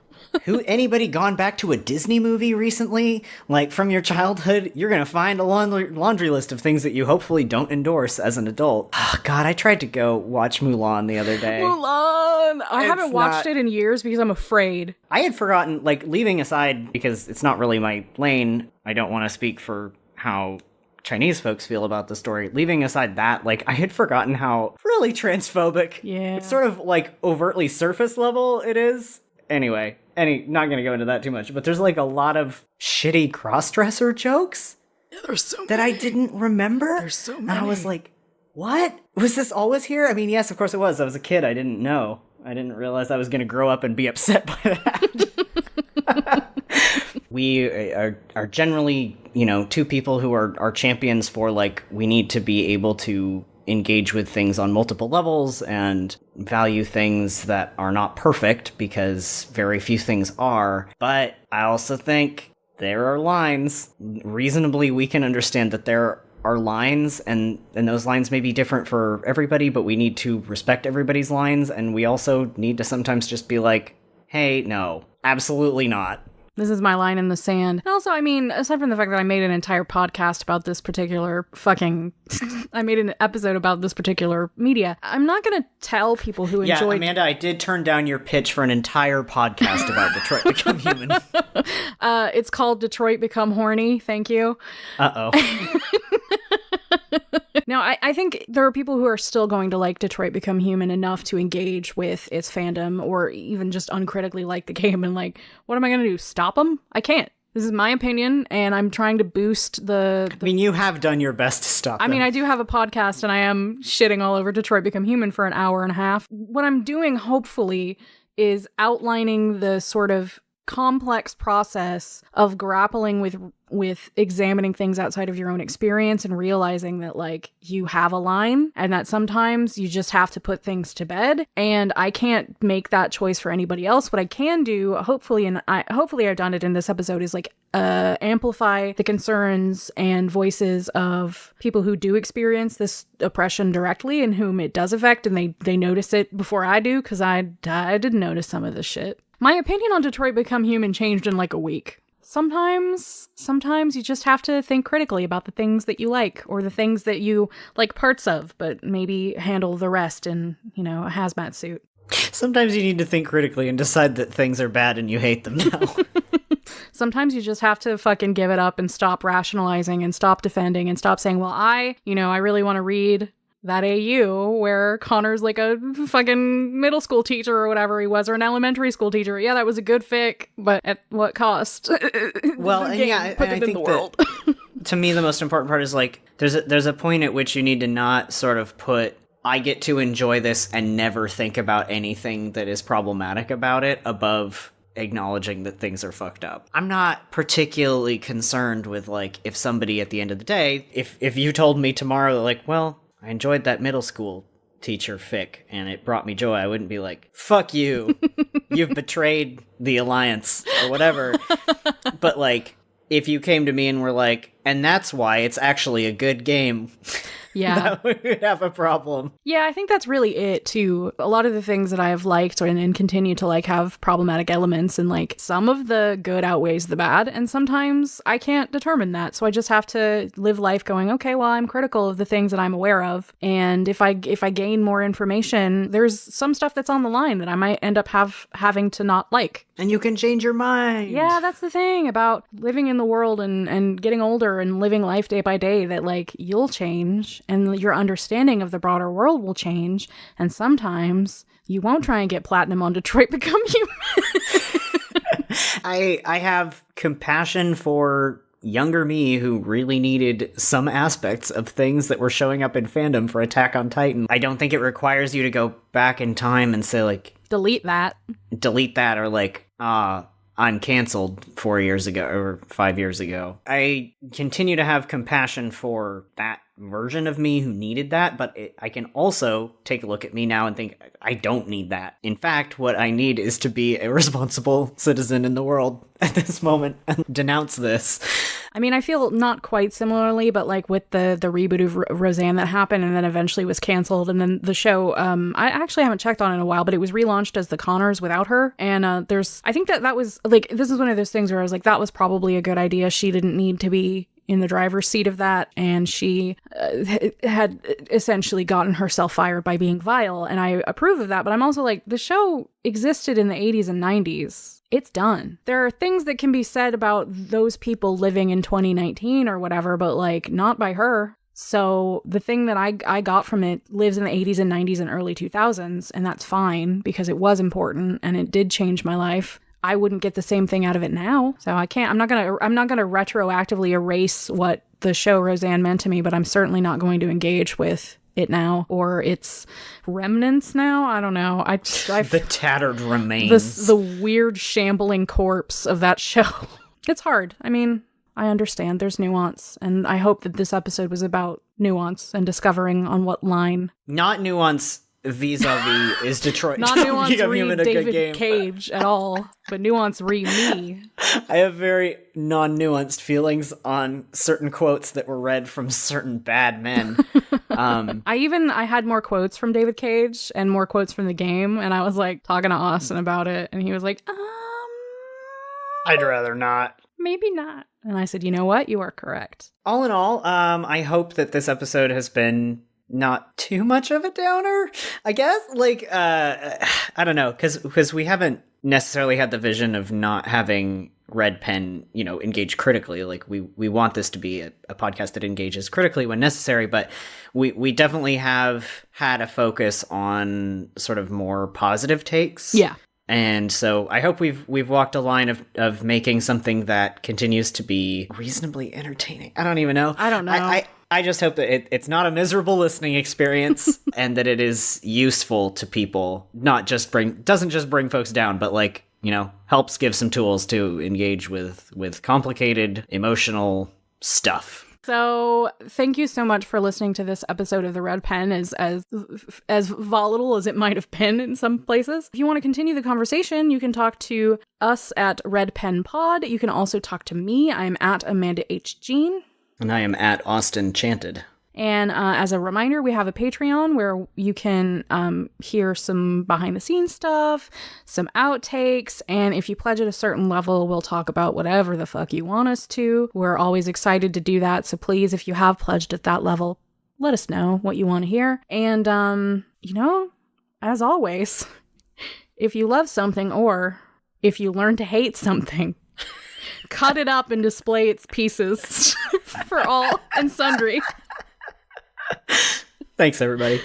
Anybody gone back to a Disney movie recently? Like from your childhood, you're going to find a laundry list of things that you hopefully don't endorse as an adult. Oh, God, I tried to go watch Mulan the other day. Mulan! I haven't watched it in years because I'm afraid. I had forgotten, like leaving aside, because it's not really my lane, I don't want to speak for how Chinese folks feel about the story. Leaving aside that, like, I had forgotten how really transphobic. Yeah. It's sort of like overtly surface level it is. Anyway, not gonna go into that too much, but there's like a lot of shitty crossdresser jokes. Yeah, there's so that many. I didn't remember. There's so many. And I was like, what? Was this always here? I mean, yes, of course it was. I was a kid. I didn't know. I didn't realize I was gonna grow up and be upset by that. We are generally, two people who are champions for like, we need to be able to engage with things on multiple levels and value things that are not perfect, because very few things are. But I also think there are lines. Reasonably, we can understand that there are lines, and those lines may be different for everybody, but we need to respect everybody's lines, and we also need to sometimes just be like, hey, no, absolutely not. This is my line in the sand. And also, I mean, aside from the fact that I made an entire podcast about this particular I made an episode about this particular media, I'm not going to tell people who enjoyed... Yeah, Amanda, I did turn down your pitch for an entire podcast about Detroit Become Human. It's called Detroit Become Horny. Thank you. Uh-oh. Now, I think there are people who are still going to like Detroit Become Human enough to engage with its fandom, or even just uncritically like the game, and like, what am I going to do? Stop them? I can't. This is my opinion, and I'm trying to boost the... I mean, you have done your best to stop them. I mean, I do have a podcast, and I am shitting all over Detroit Become Human for an hour and a half. What I'm doing, hopefully, is outlining the sort of complex process of grappling with examining things outside of your own experience and realizing that, like, you have a line and that sometimes you just have to put things to bed, and I can't make that choice for anybody else. What I can do, hopefully, and hopefully I've done it in this episode, is like amplify the concerns and voices of people who do experience this oppression directly and whom it does affect, and they notice it before I do, because I didn't notice some of this shit. My opinion on Detroit Become Human changed in like a week. Sometimes you just have to think critically about the things that you like, or the things that you like parts of, but maybe handle the rest in, a hazmat suit. Sometimes you need to think critically and decide that things are bad and you hate them now. Sometimes you just have to fucking give it up and stop rationalizing and stop defending and stop saying, well, I really want to read that AU where Connor's like a fucking middle school teacher or whatever he was, or an elementary school teacher. Yeah, that was a good fic, but at what cost? Well, and yeah, I think that to me the most important part is like there's a point at which you need to not sort of put I get to enjoy this and never think about anything that is problematic about it above acknowledging that things are fucked up. I'm not particularly concerned with like if somebody at the end of the day, if you told me tomorrow like, well, I enjoyed that middle school teacher fic and it brought me joy, I wouldn't be like, fuck you, you've betrayed the alliance or whatever. But like, if you came to me and were like, and that's why it's actually a good game, yeah, that would have a problem. Yeah, I think that's really it too. A lot of the things that I have liked and continue to like have problematic elements, and like some of the good outweighs the bad, and sometimes I can't determine that, so I just have to live life going, okay, well, I'm critical of the things that I'm aware of, and if I gain more information, there's some stuff that's on the line that I might end up having to not like. And you can change your mind. Yeah, that's the thing about living in the world and getting older and living life day by day, that like you'll change and your understanding of the broader world will change, and sometimes you won't try and get platinum on Detroit Become Human. I have compassion for younger me who really needed some aspects of things that were showing up in fandom for Attack on Titan. I don't think it requires you to go back in time and say like, delete that, or like, I'm canceled 4 years ago or 5 years ago. I continue to have compassion for that version of me who needed that, but I can also take a look at me now and think, I don't need that. In fact, what I need is to be a responsible citizen in the world at this moment and denounce this. I mean, I feel not quite similarly, but like with the reboot of Roseanne that happened and then eventually was canceled, and then the show, I actually haven't checked on it in a while, but it was relaunched as The Connors without her, and I think that was, like, this is one of those things where I was like, that was probably a good idea. She didn't need to be in the driver's seat of that, and she had essentially gotten herself fired by being vile, and I approve of that, but I'm also like, the show existed in the 80s and 90s. It's done. There are things that can be said about those people living in 2019 or whatever, but like, not by her. So the thing that I got from it lives in the 80s and 90s and early 2000s, and that's fine because it was important and it did change my life. I wouldn't get the same thing out of it now. So I can't, I'm not going to retroactively erase what the show Roseanne meant to me, but I'm certainly not going to engage with it now or its remnants now. I don't know. The tattered remains. The weird shambling corpse of that show. It's hard. I mean, I understand there's nuance, and I hope that this episode was about nuance and discovering on what line. Not nuance vis-a-vis is Detroit. Not nuance re David Cage at all, but nuance re me. I have very non-nuanced feelings on certain quotes that were read from certain bad men. I had more quotes from David Cage and more quotes from the game, and I was like talking to Austin about it, and he was like, I'd rather not. Maybe not. And I said, you know what? You are correct. All in all, I hope that this episode has been not too much of a downer, I guess. Like, I don't know, because we haven't necessarily had the vision of not having Red Pen, engage critically. Like, we want this to be a podcast that engages critically when necessary, but we definitely have had a focus on sort of more positive takes. Yeah. And so I hope we've walked a line of making something that continues to be reasonably entertaining. I don't even know. I don't know. I just hope that it's not a miserable listening experience and that it is useful to people, doesn't just bring folks down, but like, helps give some tools to engage with complicated emotional stuff. So thank you so much for listening to this episode of The Red Pen, as volatile as it might have been in some places. If you want to continue the conversation, you can talk to us at Red Pen Pod. You can also talk to me. I'm at Amanda H. Jean. And I am at Austin Chanted. And as a reminder, we have a Patreon where you can hear some behind-the-scenes stuff, some outtakes, and if you pledge at a certain level, we'll talk about whatever the fuck you want us to. We're always excited to do that, so please, if you have pledged at that level, let us know what you want to hear. And, as always, if you love something or if you learn to hate something, cut it up and display its pieces for all and sundry. Thanks, everybody.